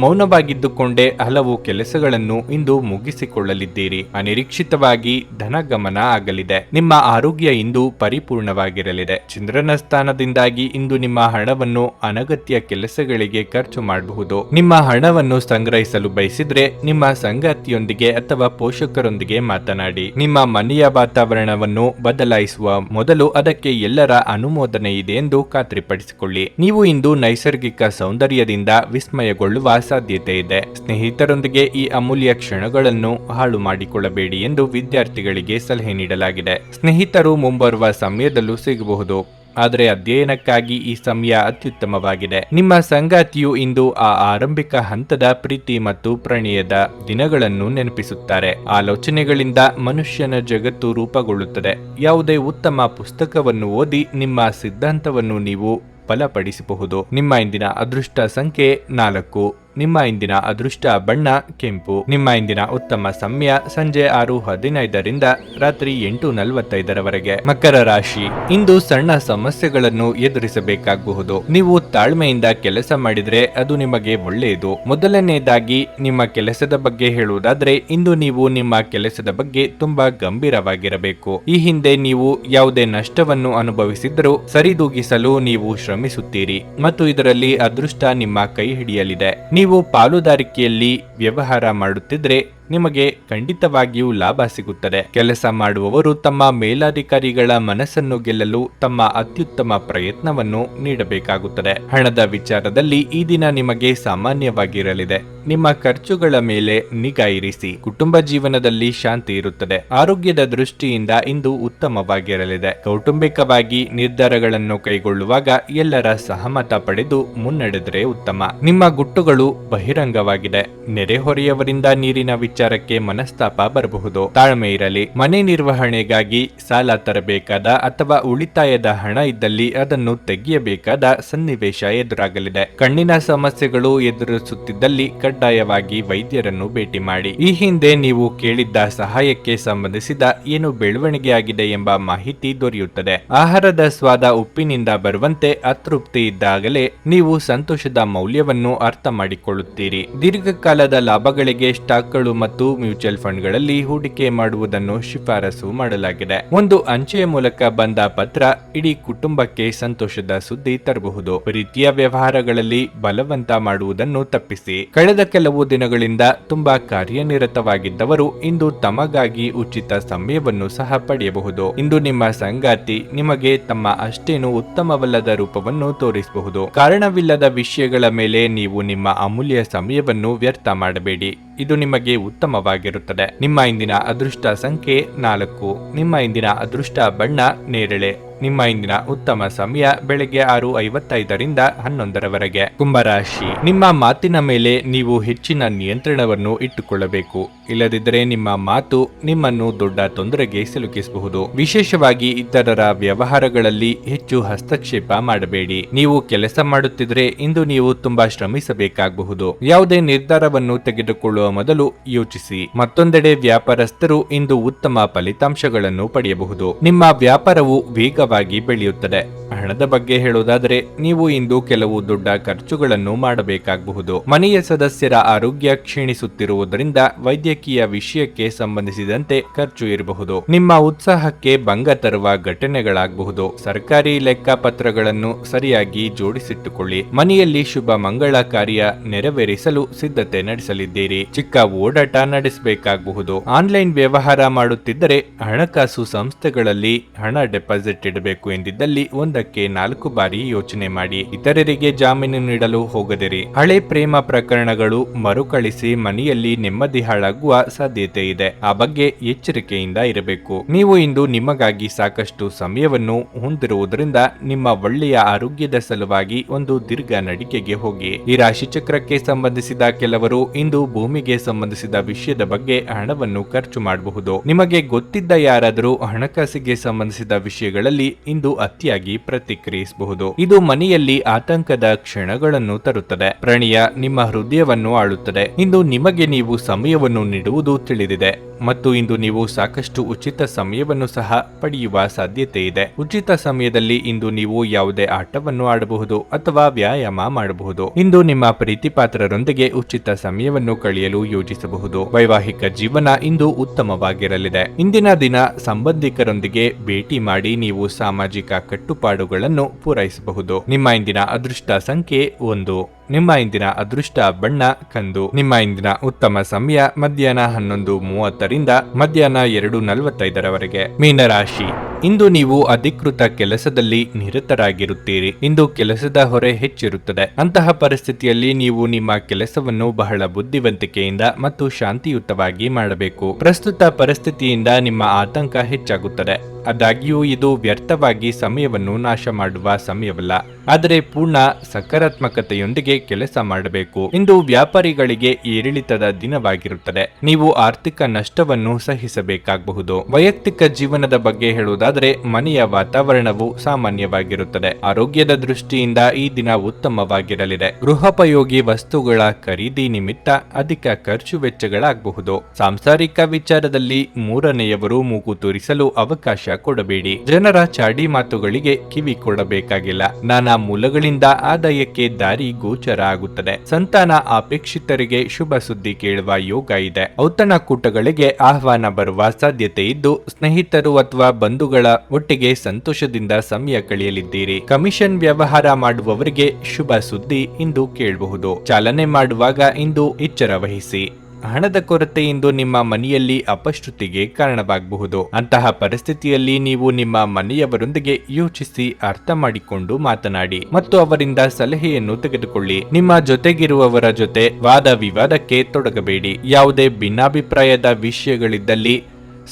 A: ಮೌನವಾಗಿದ್ದುಕೊಂಡೇ ಹಲವು ಕೆಲಸಗಳನ್ನು ಇಂದು ಮುಗಿಸಿಕೊಳ್ಳಲಿದ್ದೀರಿ. ಅನಿರೀಕ್ಷಿತವಾಗಿ ಧನಗಮನ ಆಗಲಿದೆ. ನಿಮ್ಮ ಆರೋಗ್ಯ ಇಂದು ಪರಿಪೂರ್ಣವಾಗಿರಲಿದೆ. ಚಂದ್ರನ ಸ್ಥಾನದಿಂದಾಗಿ ಇಂದು ನಿಮ್ಮ ಹಣವನ್ನು ಅನಗತ್ಯ ಕೆಲಸಗಳಿಗೆ ಖರ್ಚು ಮಾಡಬಹುದು. ನಿಮ್ಮ ಹಣವನ್ನು ಸಂಗ್ರಹಿಸಲು ಬಯಸಿದ್ರೆ ನಿಮ್ಮ ಸಂಗಾತಿಯೊಂದಿಗೆ ಅಥವಾ ಪೋಷಕರೊಂದಿಗೆ ಮಾತನಾಡಿ. ನಿಮ್ಮ ಮನೆಯ ವಾತಾವರಣವನ್ನು ಬದಲಾಯಿಸುವ ಮೊದಲು ಅದಕ್ಕೆ ಎಲ್ಲರ ಅನುಮೋದನೆ ಇದೆ ಎಂದು ಖಾತ್ರಿಪಡಿಸಿಕೊಳ್ಳಿ. ನೀವು ಇಂದು ನೈಸರ್ಗಿಕ ಸೌಂದರ್ಯದಿಂದ ವಿಸ್ಮಯಗೊಳ್ಳುವ ಸಾಧ್ಯತೆ ಇದೆ. ಸ್ನೇಹಿತರೊಂದಿಗೆ ಈ ಅಮೂಲ್ಯ ಕ್ಷಣಗಳನ್ನು ಹಾಳು ಮಾಡಿಕೊಳ್ಳಬೇಡಿ ಎಂದು ವಿದ್ಯಾರ್ಥಿಗಳಿಗೆ ಸಲಹೆ ನೀಡಲಾಗಿದೆ. ಸ್ನೇಹಿತರು ಮುಂಬರುವ ಸಮಯದಲ್ಲೂ ಸಿಗಬಹುದು, ಆದರೆ ಅಧ್ಯಯನಕ್ಕಾಗಿ ಈ ಸಮಯ ಅತ್ಯುತ್ತಮವಾಗಿದೆ. ನಿಮ್ಮ ಸಂಗಾತಿಯು ಇಂದು ಆ ಆರಂಭಿಕ ಹಂತದ ಪ್ರೀತಿ ಮತ್ತು ಪ್ರಣಯದ ದಿನಗಳನ್ನು ನೆನಪಿಸುತ್ತಾರೆ. ಆಲೋಚನೆಗಳಿಂದ ಮನುಷ್ಯನ ಜಗತ್ತು ರೂಪುಗೊಳ್ಳುತ್ತದೆ. ಯಾವುದೇ ಉತ್ತಮ ಪುಸ್ತಕವನ್ನು ಓದಿ ನಿಮ್ಮ ಸಿದ್ಧಾಂತವನ್ನು ನೀವು ಬಲಪಡಿಸಬಹುದು. ನಿಮ್ಮ ಇಂದಿನ ಅದೃಷ್ಟ ಸಂಖ್ಯೆ 4. ನಿಮ್ಮ ಇಂದಿನ ಅದೃಷ್ಟ ಬಣ್ಣ ಕೆಂಪು. ನಿಮ್ಮ ಇಂದಿನ ಉತ್ತಮ ಸಮಯ ಸಂಜೆ 6:15 ರಿಂದ ರಾತ್ರಿ 8:45 ಮಕರ ರಾಶಿ. ಇಂದು ಸಣ್ಣ ಸಮಸ್ಯೆಗಳನ್ನು ಎದುರಿಸಬೇಕಾಗಬಹುದು. ನೀವು ತಾಳ್ಮೆಯಿಂದ ಕೆಲಸ ಮಾಡಿದ್ರೆ ಅದು ನಿಮಗೆ ಒಳ್ಳೆಯದು. ಮೊದಲನೆಯದಾಗಿ ನಿಮ್ಮ ಕೆಲಸದ ಬಗ್ಗೆ ಹೇಳುವುದಾದ್ರೆ ಇಂದು ನೀವು ನಿಮ್ಮ ಕೆಲಸದ ಬಗ್ಗೆ ತುಂಬಾ ಗಂಭೀರವಾಗಿರಬೇಕು. ಈ ಹಿಂದೆ ನೀವು ಯಾವುದೇ ನಷ್ಟವನ್ನು ಅನುಭವಿಸಿದ್ದರೂ ಸರಿದೂಗಿಸಲು ನೀವು ಶ್ರಮಿಸುತ್ತೀರಿ ಮತ್ತು ಇದರಲ್ಲಿ ಅದೃಷ್ಟ ನಿಮ್ಮ ಕೈ ಹಿಡಿಯಲಿದೆ. ನೀವು ಪಾಲುದಾರಿಕೆಯಲ್ಲಿ ವ್ಯವಹಾರ ಮಾಡುತ್ತಿದ್ರೆ ನಿಮಗೆ ಖಂಡಿತವಾಗಿಯೂ ಲಾಭ ಸಿಗುತ್ತದೆ. ಕೆಲಸ ಮಾಡುವವರು ತಮ್ಮ ಮೇಲಾಧಿಕಾರಿಗಳ ಮನಸ್ಸನ್ನು ಗೆಲ್ಲಲು ತಮ್ಮ ಅತ್ಯುತ್ತಮ ಪ್ರಯತ್ನವನ್ನು ನೀಡಬೇಕಾಗುತ್ತದೆ. ಹಣದ ವಿಚಾರದಲ್ಲಿ ಈ ದಿನ ನಿಮಗೆ ಸಾಮಾನ್ಯವಾಗಿರಲಿದೆ. ನಿಮ್ಮ ಖರ್ಚುಗಳ ಮೇಲೆ ನಿಗಾ ಇರಿಸಿ. ಕುಟುಂಬ ಜೀವನದಲ್ಲಿ ಶಾಂತಿ ಇರುತ್ತದೆ. ಆರೋಗ್ಯದ ದೃಷ್ಟಿಯಿಂದ ಇಂದು ಉತ್ತಮವಾಗಿರಲಿದೆ. ಕೌಟುಂಬಿಕವಾಗಿ ನಿರ್ಧಾರಗಳನ್ನು ಕೈಗೊಳ್ಳುವಾಗ ಎಲ್ಲರ ಸಹಮತ ಪಡೆದು ಮುನ್ನಡೆದರೆ ಉತ್ತಮ. ನಿಮ್ಮ ಗುಟ್ಟುಗಳು ಬಹಿರಂಗವಾಗಿದೆ. ನೆರೆಹೊರೆಯವರಿಂದ ನೀರಿನ ವಿಚಾರಕ್ಕೆ ಮನಸ್ತಾಪ ಬರಬಹುದು. ತಾಳ್ಮೆ ಇರಲಿ. ಮನೆ ನಿರ್ವಹಣೆಗಾಗಿ ಸಾಲ ತರಬೇಕಾದ ಅಥವಾ ಉಳಿತಾಯದ ಹಣ ಇದ್ದಲ್ಲಿ ಅದನ್ನು ತೆಗೆಯಬೇಕಾದ ಸನ್ನಿವೇಶ ಎದುರಾಗಲಿದೆ. ಕಣ್ಣಿನ ಸಮಸ್ಯೆಗಳು ಎದುರಿಸುತ್ತಿದ್ದಲ್ಲಿ ಕಡ್ಡಾಯವಾಗಿ ವೈದ್ಯರನ್ನು ಭೇಟಿ ಮಾಡಿ. ಈ ಹಿಂದೆ ನೀವು ಕೇಳಿದ್ದ ಸಹಾಯಕ್ಕೆ ಸಂಬಂಧಿಸಿದ ಏನು ಬೆಳವಣಿಗೆ ಆಗಿದೆ ಎಂಬ ಮಾಹಿತಿ ದೊರೆಯುತ್ತದೆ. ಆಹಾರದ ಸ್ವಾದ ಉಪ್ಪಿನಿಂದ ಬರುವಂತೆ ಅತೃಪ್ತಿ ಇದ್ದಾಗಲೇ ನೀವು ಸಂತೋಷದ ಮೌಲ್ಯವನ್ನು ಅರ್ಥ ಮಾಡಿಕೊಳ್ಳುತ್ತೀರಿ. ದೀರ್ಘಕಾಲದ ಲಾಭಗಳಿಗೆ ಸ್ಟಾಕ್ಗಳು ಮತ್ತು ಮ್ಯೂಚುವಲ್ ಫಂಡ್ಗಳಲ್ಲಿ ಹೂಡಿಕೆ ಮಾಡುವುದನ್ನು ಶಿಫಾರಸು ಮಾಡಲಾಗಿದೆ. ಒಂದು ಅಂಚೆಯ ಮೂಲಕ ಬಂದ ಪತ್ರ ಇಡೀ ಕುಟುಂಬಕ್ಕೆ ಸಂತೋಷದ ಸುದ್ದಿ ತರಬಹುದು. ಪ್ರೀತಿಯ ವ್ಯವಹಾರಗಳಲ್ಲಿ ಬಲವಂತ ಮಾಡುವುದನ್ನು ತಪ್ಪಿಸಿ. ಕಳೆದ ಕಳೆದ ಕೆಲವು ದಿನಗಳಿಂದ ತುಂಬಾ ಕಾರ್ಯನಿರತವಾಗಿದ್ದವರು ಇಂದು ತಮಗಾಗಿ ಉಚಿತ ಸಮಯವನ್ನು ಸಹ ಪಡೆಯಬಹುದು. ಇಂದು ನಿಮ್ಮ ಸಂಗಾತಿ ನಿಮಗೆ ತಮ್ಮ ಅಷ್ಟೇನು ಉತ್ತಮವಲ್ಲದ ರೂಪವನ್ನು ತೋರಿಸಬಹುದು. ಕಾರಣವಿಲ್ಲದ ವಿಷಯಗಳ ಮೇಲೆ ನೀವು ನಿಮ್ಮ ಅಮೂಲ್ಯ ಸಮಯವನ್ನು ವ್ಯರ್ಥ ಮಾಡಬೇಡಿ. ಇದು ನಿಮಗೆ ಉತ್ತಮವಾಗಿರುತ್ತದೆ. ನಿಮ್ಮ ಇಂದಿನ ಅದೃಷ್ಟ ಸಂಖ್ಯೆ 4. ನಿಮ್ಮ ಇಂದಿನ ಅದೃಷ್ಟ ಬಣ್ಣ ನೇರಳೆ. ನಿಮ್ಮ ಇಂದಿನ ಉತ್ತಮ ಸಮಯ ಬೆಳಗ್ಗೆ 6:55ರಿಂದ 11ರವರೆಗೆ. ಕುಂಭರಾಶಿ, ನಿಮ್ಮ ಮಾತಿನ ಮೇಲೆ ನೀವು ಹೆಚ್ಚಿನ ನಿಯಂತ್ರಣವನ್ನು ಇಟ್ಟುಕೊಳ್ಳಬೇಕು. ಇಲ್ಲದಿದ್ದರೆ ನಿಮ್ಮ ಮಾತು ನಿಮ್ಮನ್ನು ದೊಡ್ಡ ತೊಂದರೆಗೆ ಸಿಲುಕಿಸಬಹುದು. ವಿಶೇಷವಾಗಿ ಇತರರ ವ್ಯವಹಾರಗಳಲ್ಲಿ ಹೆಚ್ಚು ಹಸ್ತಕ್ಷೇಪ ಮಾಡಬೇಡಿ. ನೀವು ಕೆಲಸ ಮಾಡುತ್ತಿದ್ರೆ ಇಂದು ನೀವು ತುಂಬಾ ಶ್ರಮಿಸಬೇಕಾಗಬಹುದು. ಯಾವುದೇ ನಿರ್ಧಾರವನ್ನು ತೆಗೆದುಕೊಳ್ಳುವ ಮೊದಲು ಯೋಚಿಸಿ. ಮತ್ತೊಂದೆಡೆ ವ್ಯಾಪಾರಸ್ಥರು ಇಂದು ಉತ್ತಮ ಫಲಿತಾಂಶಗಳನ್ನು ಪಡೆಯಬಹುದು. ನಿಮ್ಮ ವ್ಯಾಪಾರವು ವೇಗವಾಗಿ ಬೆಳೆಯುತ್ತದೆ. ಹಣದ ಬಗ್ಗೆ ಹೇಳುವುದಾದರೆ ನೀವು ಇಂದು ಕೆಲವು ದೊಡ್ಡ ಖರ್ಚುಗಳನ್ನು ಮಾಡಬೇಕಾಗಬಹುದು. ಮನೆಯ ಸದಸ್ಯರ ಆರೋಗ್ಯ ಕ್ಷೀಣಿಸುತ್ತಿರುವುದರಿಂದ ವೈದ್ಯಕೀಯ ವಿಷಯಕ್ಕೆ ಸಂಬಂಧಿಸಿದಂತೆ ಖರ್ಚು ಇರಬಹುದು. ನಿಮ್ಮ ಉತ್ಸಾಹಕ್ಕೆ ಭಂಗ ತರುವ ಘಟನೆಗಳಾಗಬಹುದು. ಸರ್ಕಾರಿ ಲೆಕ್ಕಪತ್ರಗಳನ್ನು ಸರಿಯಾಗಿ ಜೋಡಿಸಿಟ್ಟುಕೊಳ್ಳಿ. ಮನೆಯಲ್ಲಿ ಶುಭ ಮಂಗಳ ಕಾರ್ಯ ನೆರವೇರಿಸಲು ಸಿದ್ಧತೆ ನಡೆಸಲಿದ್ದೀರಿ. ಚಿಕ್ಕ ಓಡಾಟ ನಡೆಸಬೇಕಾಗಬಹುದು. ಆನ್ಲೈನ್ ವ್ಯವಹಾರ ಮಾಡುತ್ತಿದ್ದರೆ ಹಣಕಾಸು ಸಂಸ್ಥೆಗಳಲ್ಲಿ ಹಣ ಡೆಪಾಸಿಟ್ ಇಡಬೇಕು ಎಂದಿದ್ದಲ್ಲಿ 1-4 ಬಾರಿ ಯೋಚನೆ ಮಾಡಿ. ಇತರರಿಗೆ ಜಾಮೀನು ನೀಡಲು ಹೋಗದಿರಿ. ಹಳೆ ಪ್ರೇಮ ಪ್ರಕರಣಗಳು ಮರುಕಳಿಸಿ ಮನೆಯಲ್ಲಿ ನೆಮ್ಮದಿ ಹಾಳಾಗುವ ಸಾಧ್ಯತೆ ಇದೆ. ಆ ಬಗ್ಗೆ ಎಚ್ಚರಿಕೆಯಿಂದ ಇರಬೇಕು. ನೀವು ಇಂದು ನಿಮಗಾಗಿ ಸಾಕಷ್ಟು ಸಮಯವನ್ನು ಹೊಂದಿರುವುದರಿಂದ ನಿಮ್ಮ ಒಳ್ಳೆಯ ಆರೋಗ್ಯದ ಸಲುವಾಗಿ ಒಂದು ದೀರ್ಘ ನಡಿಗೆಗೆ ಹೋಗಿ. ಈ ರಾಶಿ ಚಕ್ರಕ್ಕೆ ಸಂಬಂಧಿಸಿದ ಕೆಲವರು ಇಂದು ಭೂಮಿಗೆ ಸಂಬಂಧಿಸಿದ ವಿಷಯದ ಬಗ್ಗೆ ಹಣವನ್ನು ಖರ್ಚು ಮಾಡಬಹುದು. ನಿಮಗೆ ಗೊತ್ತಿದ್ದ ಯಾರಾದರೂ ಹಣಕಾಸಿಗೆ ಸಂಬಂಧಿಸಿದ ವಿಷಯಗಳಲ್ಲಿ ಇಂದು ಅತಿಯಾಗಿ ಪ್ರತಿಕ್ರಿಯಿಸಬಹುದು. ಇದು ಮನೆಯಲ್ಲಿ ಆತಂಕದ ಕ್ಷಣಗಳನ್ನು ತರುತ್ತದೆ. ಪ್ರಣಯ ನಿಮ್ಮ ಹೃದಯವನ್ನು ಆಳುತ್ತದೆ. ಇಂದು ನಿಮಗೆ ನೀವು ಸಮಯವನ್ನು ನೀಡುವುದು ತಿಳಿದಿದೆ ಮತ್ತು ಇಂದು ನೀವು ಸಾಕಷ್ಟು ಉಚಿತ ಸಮಯವನ್ನು ಸಹ ಪಡೆಯುವ ಸಾಧ್ಯತೆ ಇದೆ. ಉಚಿತ ಸಮಯದಲ್ಲಿ ಇಂದು ನೀವು ಯಾವುದೇ ಆಟವನ್ನು ಆಡಬಹುದು ಅಥವಾ ವ್ಯಾಯಾಮ ಮಾಡಬಹುದು. ಇಂದು ನಿಮ್ಮ ಪ್ರೀತಿಪಾತ್ರರೊಂದಿಗೆ ಉಚಿತ ಸಮಯವನ್ನು ಕಳೆಯಲು ಯೋಜಿಸಬಹುದು. ವೈವಾಹಿಕ ಜೀವನ ಇಂದು ಉತ್ತಮವಾಗಿರಲಿದೆ. ಇಂದಿನ ದಿನ ಸಂಬಂಧಿಕರೊಂದಿಗೆ ಭೇಟಿ ಮಾಡಿ ನೀವು ಸಾಮಾಜಿಕ ಕಟ್ಟುಪಾಡುಗಳನ್ನು ಪೂರೈಸಬಹುದು. ನಿಮ್ಮ ಇಂದಿನ ಅದೃಷ್ಟ ಸಂಖ್ಯೆ 1. ನಿಮ್ಮ ಇಂದಿನ ಅದೃಷ್ಟ ಬಣ್ಣ ಕಂದು. ನಿಮ್ಮ ಇಂದಿನ ಉತ್ತಮ ಸಮಯ ಮಧ್ಯಾಹ್ನ 11:30ರಿಂದ ಮಧ್ಯಾಹ್ನ 2:45ರವರೆಗೆ. ಮೀನರಾಶಿ, ಇಂದು ನೀವು ಅಧಿಕೃತ ಕೆಲಸದಲ್ಲಿ ನಿರತರಾಗಿರುತ್ತೀರಿ. ಇಂದು ಕೆಲಸದ ಹೊರೆ ಹೆಚ್ಚಿರುತ್ತದೆ. ಅಂತಹ ಪರಿಸ್ಥಿತಿಯಲ್ಲಿ ನೀವು ನಿಮ್ಮ ಕೆಲಸವನ್ನು ಬಹಳ ಬುದ್ಧಿವಂತಿಕೆಯಿಂದ ಮತ್ತು ಶಾಂತಿಯುತವಾಗಿ ಮಾಡಬೇಕು. ಪ್ರಸ್ತುತ ಪರಿಸ್ಥಿತಿಯಿಂದ ನಿಮ್ಮ ಆತಂಕ ಹೆಚ್ಚಾಗುತ್ತದೆ. ಆದಾಗ್ಯೂ ಇದು ವ್ಯರ್ಥವಾಗಿ ಸಮಯವನ್ನು ನಾಶ ಮಾಡುವ ಸಮಯವಲ್ಲ, ಆದರೆ ಪೂರ್ಣ ಸಕಾರಾತ್ಮಕತೆಯೊಂದಿಗೆ ಕೆಲಸ ಮಾಡಬೇಕು. ಇಂದು ವ್ಯಾಪಾರಿಗಳಿಗೆ ಏರಿಳಿತದ ದಿನವಾಗಿರುತ್ತದೆ. ನೀವು ಆರ್ಥಿಕ ನಷ್ಟವನ್ನು ಸಹಿಸಬೇಕಾಗಬಹುದು. ವೈಯಕ್ತಿಕ ಜೀವನದ ಬಗ್ಗೆ ಹೇಳುವುದಾದರೆ ಮನೆಯ ವಾತಾವರಣವು ಸಾಮಾನ್ಯವಾಗಿರುತ್ತದೆ. ಆರೋಗ್ಯದ ದೃಷ್ಟಿಯಿಂದ ಈ ದಿನ ಉತ್ತಮವಾಗಿರಲಿದೆ. ಗೃಹೋಪಯೋಗಿ ವಸ್ತುಗಳ ಖರೀದಿ ನಿಮಿತ್ತ ಅಧಿಕ ಖರ್ಚು ವೆಚ್ಚಗಳಾಗಬಹುದು. ಸಾಂಸಾರಿಕ ವಿಚಾರದಲ್ಲಿ ಮೂರನೆಯವರು ಮೂಗು ತೂರಿಸಲು ಅವಕಾಶ ಕೊಡಬೇಡಿ. ಜನರ ಚಾಡಿ ಮಾತುಗಳಿಗೆ ಕಿವಿ ಕೊಡಬೇಕಾಗಿಲ್ಲ. ನಾನಾ ಮೂಲಗಳಿಂದ ಆದಾಯಕ್ಕೆ ದಾರಿ ಗೋಚರ ಆಗುತ್ತದೆ. ಸಂತಾನ ಅಪೇಕ್ಷಿತರಿಗೆ ಶುಭ ಸುದ್ದಿ ಕೇಳುವ ಯೋಗ ಇದೆ. ಔತಣಕೂಟಗಳಿಗೆ ಆಹ್ವಾನ ಬರುವ ಸಾಧ್ಯತೆ ಇದ್ದು ಸ್ನೇಹಿತರು ಅಥವಾ ಬಂಧುಗಳ ಒಟ್ಟಿಗೆ ಸಂತೋಷದಿಂದ ಸಮಯ ಕಳೆಯಲಿದ್ದೀರಿ. ಕಮಿಷನ್ ವ್ಯವಹಾರ ಮಾಡುವವರಿಗೆ ಶುಭ ಸುದ್ದಿ ಇಂದು ಕೇಳಬಹುದು. ಚಾಲನೆ ಮಾಡುವಾಗ ಇಂದು ಎಚ್ಚರ ವಹಿಸಿ. ಹಣದ ಕೊರತೆಯಿಂದ ನಿಮ್ಮ ಮನೆಯಲ್ಲಿ ಅಪಶ್ರುತಿಗೆ ಕಾರಣವಾಗಬಹುದು. ಅಂತಹ ಪರಿಸ್ಥಿತಿಯಲ್ಲಿ ನೀವು ನಿಮ್ಮ ಮನೆಯವರೊಂದಿಗೆ ಯೋಚಿಸಿ ಅರ್ಥ ಮಾಡಿಕೊಂಡು ಮಾತನಾಡಿ ಮತ್ತು ಅವರಿಂದ ಸಲಹೆಯನ್ನು ತೆಗೆದುಕೊಳ್ಳಿ. ನಿಮ್ಮ ಜೊತೆಗಿರುವವರ ಜೊತೆ ವಾದ ವಿವಾದಕ್ಕೆ ತೊಡಗಬೇಡಿ. ಯಾವುದೇ ಭಿನ್ನಾಭಿಪ್ರಾಯದ ವಿಷಯಗಳಿದ್ದಲ್ಲಿ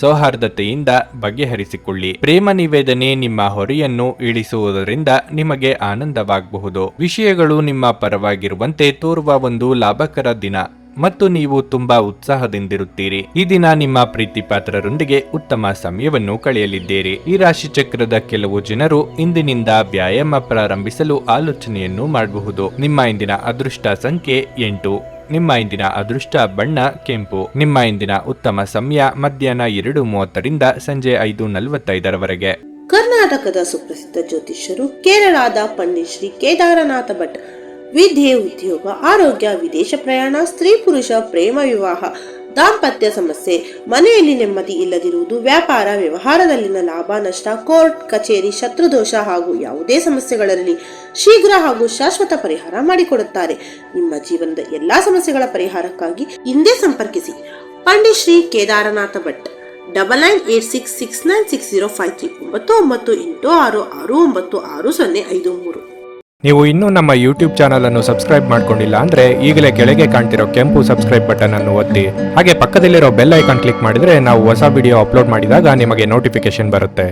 A: ಸೌಹಾರ್ದತೆಯಿಂದ ಬಗೆಹರಿಸಿಕೊಳ್ಳಿ. ಪ್ರೇಮ ನಿವೇದನೆ ನಿಮ್ಮ ಹೊರೆಯನ್ನು ಇಳಿಸುವುದರಿಂದ ನಿಮಗೆ ಆನಂದವಾಗಬಹುದು. ವಿಷಯಗಳು ನಿಮ್ಮ ಪರವಾಗಿರುವಂತೆ ತೋರುವ ಒಂದು ಲಾಭಕರ ದಿನ ಮತ್ತು ನೀವು ತುಂಬಾ ಉತ್ಸಾಹದಿಂದಿರುತ್ತೀರಿ. ಈ ದಿನ ನಿಮ್ಮ ಪ್ರೀತಿಪಾತ್ರರೊಂದಿಗೆ ಉತ್ತಮ ಸಮಯವನ್ನು ಕಳೆಯಲಿದ್ದೀರಿ. ಈ ರಾಶಿ ಚಕ್ರದ ಕೆಲವು ಜನರು ಇಂದಿನಿಂದ ವ್ಯಾಯಾಮ ಪ್ರಾರಂಭಿಸಲು ಆಲೋಚನೆಯನ್ನು ಮಾಡಬಹುದು. ನಿಮ್ಮ ಇಂದಿನ ಅದೃಷ್ಟ ಸಂಖ್ಯೆ 8. ನಿಮ್ಮ ಇಂದಿನ ಅದೃಷ್ಟ ಬಣ್ಣ ಕೆಂಪು. ನಿಮ್ಮ ಇಂದಿನ ಉತ್ತಮ ಸಮಯ ಮಧ್ಯಾಹ್ನ 2:30ರಿಂದ ಸಂಜೆ 5:45ರವರೆಗೆ.
B: ಕರ್ನಾಟಕದ ಸುಪ್ರಸಿದ್ಧ ಜ್ಯೋತಿಷ್ಯರು ಕೇರಳದ ಪಂಡಿತ್ ಶ್ರೀ ಕೇದಾರನಾಥ ಭಟ್ ವಿದ್ಯೆ, ಉದ್ಯೋಗ, ಆರೋಗ್ಯ, ವಿದೇಶ ಪ್ರಯಾಣ, ಸ್ತ್ರೀ ಪುರುಷ ಪ್ರೇಮ ವಿವಾಹ, ದಾಂಪತ್ಯ ಸಮಸ್ಯೆ, ಮನೆಯಲ್ಲಿ ನೆಮ್ಮದಿ ಇಲ್ಲದಿರುವುದು, ವ್ಯಾಪಾರ ವ್ಯವಹಾರದಲ್ಲಿನ ಲಾಭ ನಷ್ಟ, ಕೋರ್ಟ್ ಕಚೇರಿ, ಶತ್ರುದೋಷ ಹಾಗೂ ಯಾವುದೇ ಸಮಸ್ಯೆಗಳಲ್ಲಿ ಶೀಘ್ರ ಹಾಗೂ ಶಾಶ್ವತ ಪರಿಹಾರ ಮಾಡಿಕೊಡುತ್ತಾರೆ. ನಿಮ್ಮ ಜೀವನದ ಎಲ್ಲಾ ಸಮಸ್ಯೆಗಳ ಪರಿಹಾರಕ್ಕಾಗಿ ಇಂದೇ ಸಂಪರ್ಕಿಸಿ ಪಂಡಿತ್ ಶ್ರೀ ಕೇದಾರನಾಥ ಭಟ್ 9986696053 9986669053.
A: ನೀವು ಇನ್ನೂ ನಮ್ಮ ಯೂಟ್ಯೂಬ್ ಚಾನಲ್ ಅನ್ನು ಸಬ್ಸ್ಕ್ರೈಬ್ ಮಾಡ್ಕೊಂಡಿಲ್ಲ ಅಂದ್ರೆ ಈಗಲೇ ಕೆಳಗೆ ಕಾಣ್ತಿರೋ ಕೆಂಪು ಸಬ್ಸ್ಕ್ರೈಬ್ ಬಟನ್ ಅನ್ನು ಒತ್ತಿ. ಹಾಗೆ ಪಕ್ಕದಲ್ಲಿರೋ ಬೆಲ್ ಐಕಾನ್ ಕ್ಲಿಕ್ ಮಾಡಿದ್ರೆ ನಾವು ಹೊಸ ವಿಡಿಯೋ ಅಪ್ಲೋಡ್ ಮಾಡಿದಾಗ ನಿಮಗೆ ನೋಟಿಫಿಕೇಶನ್ ಬರುತ್ತೆ.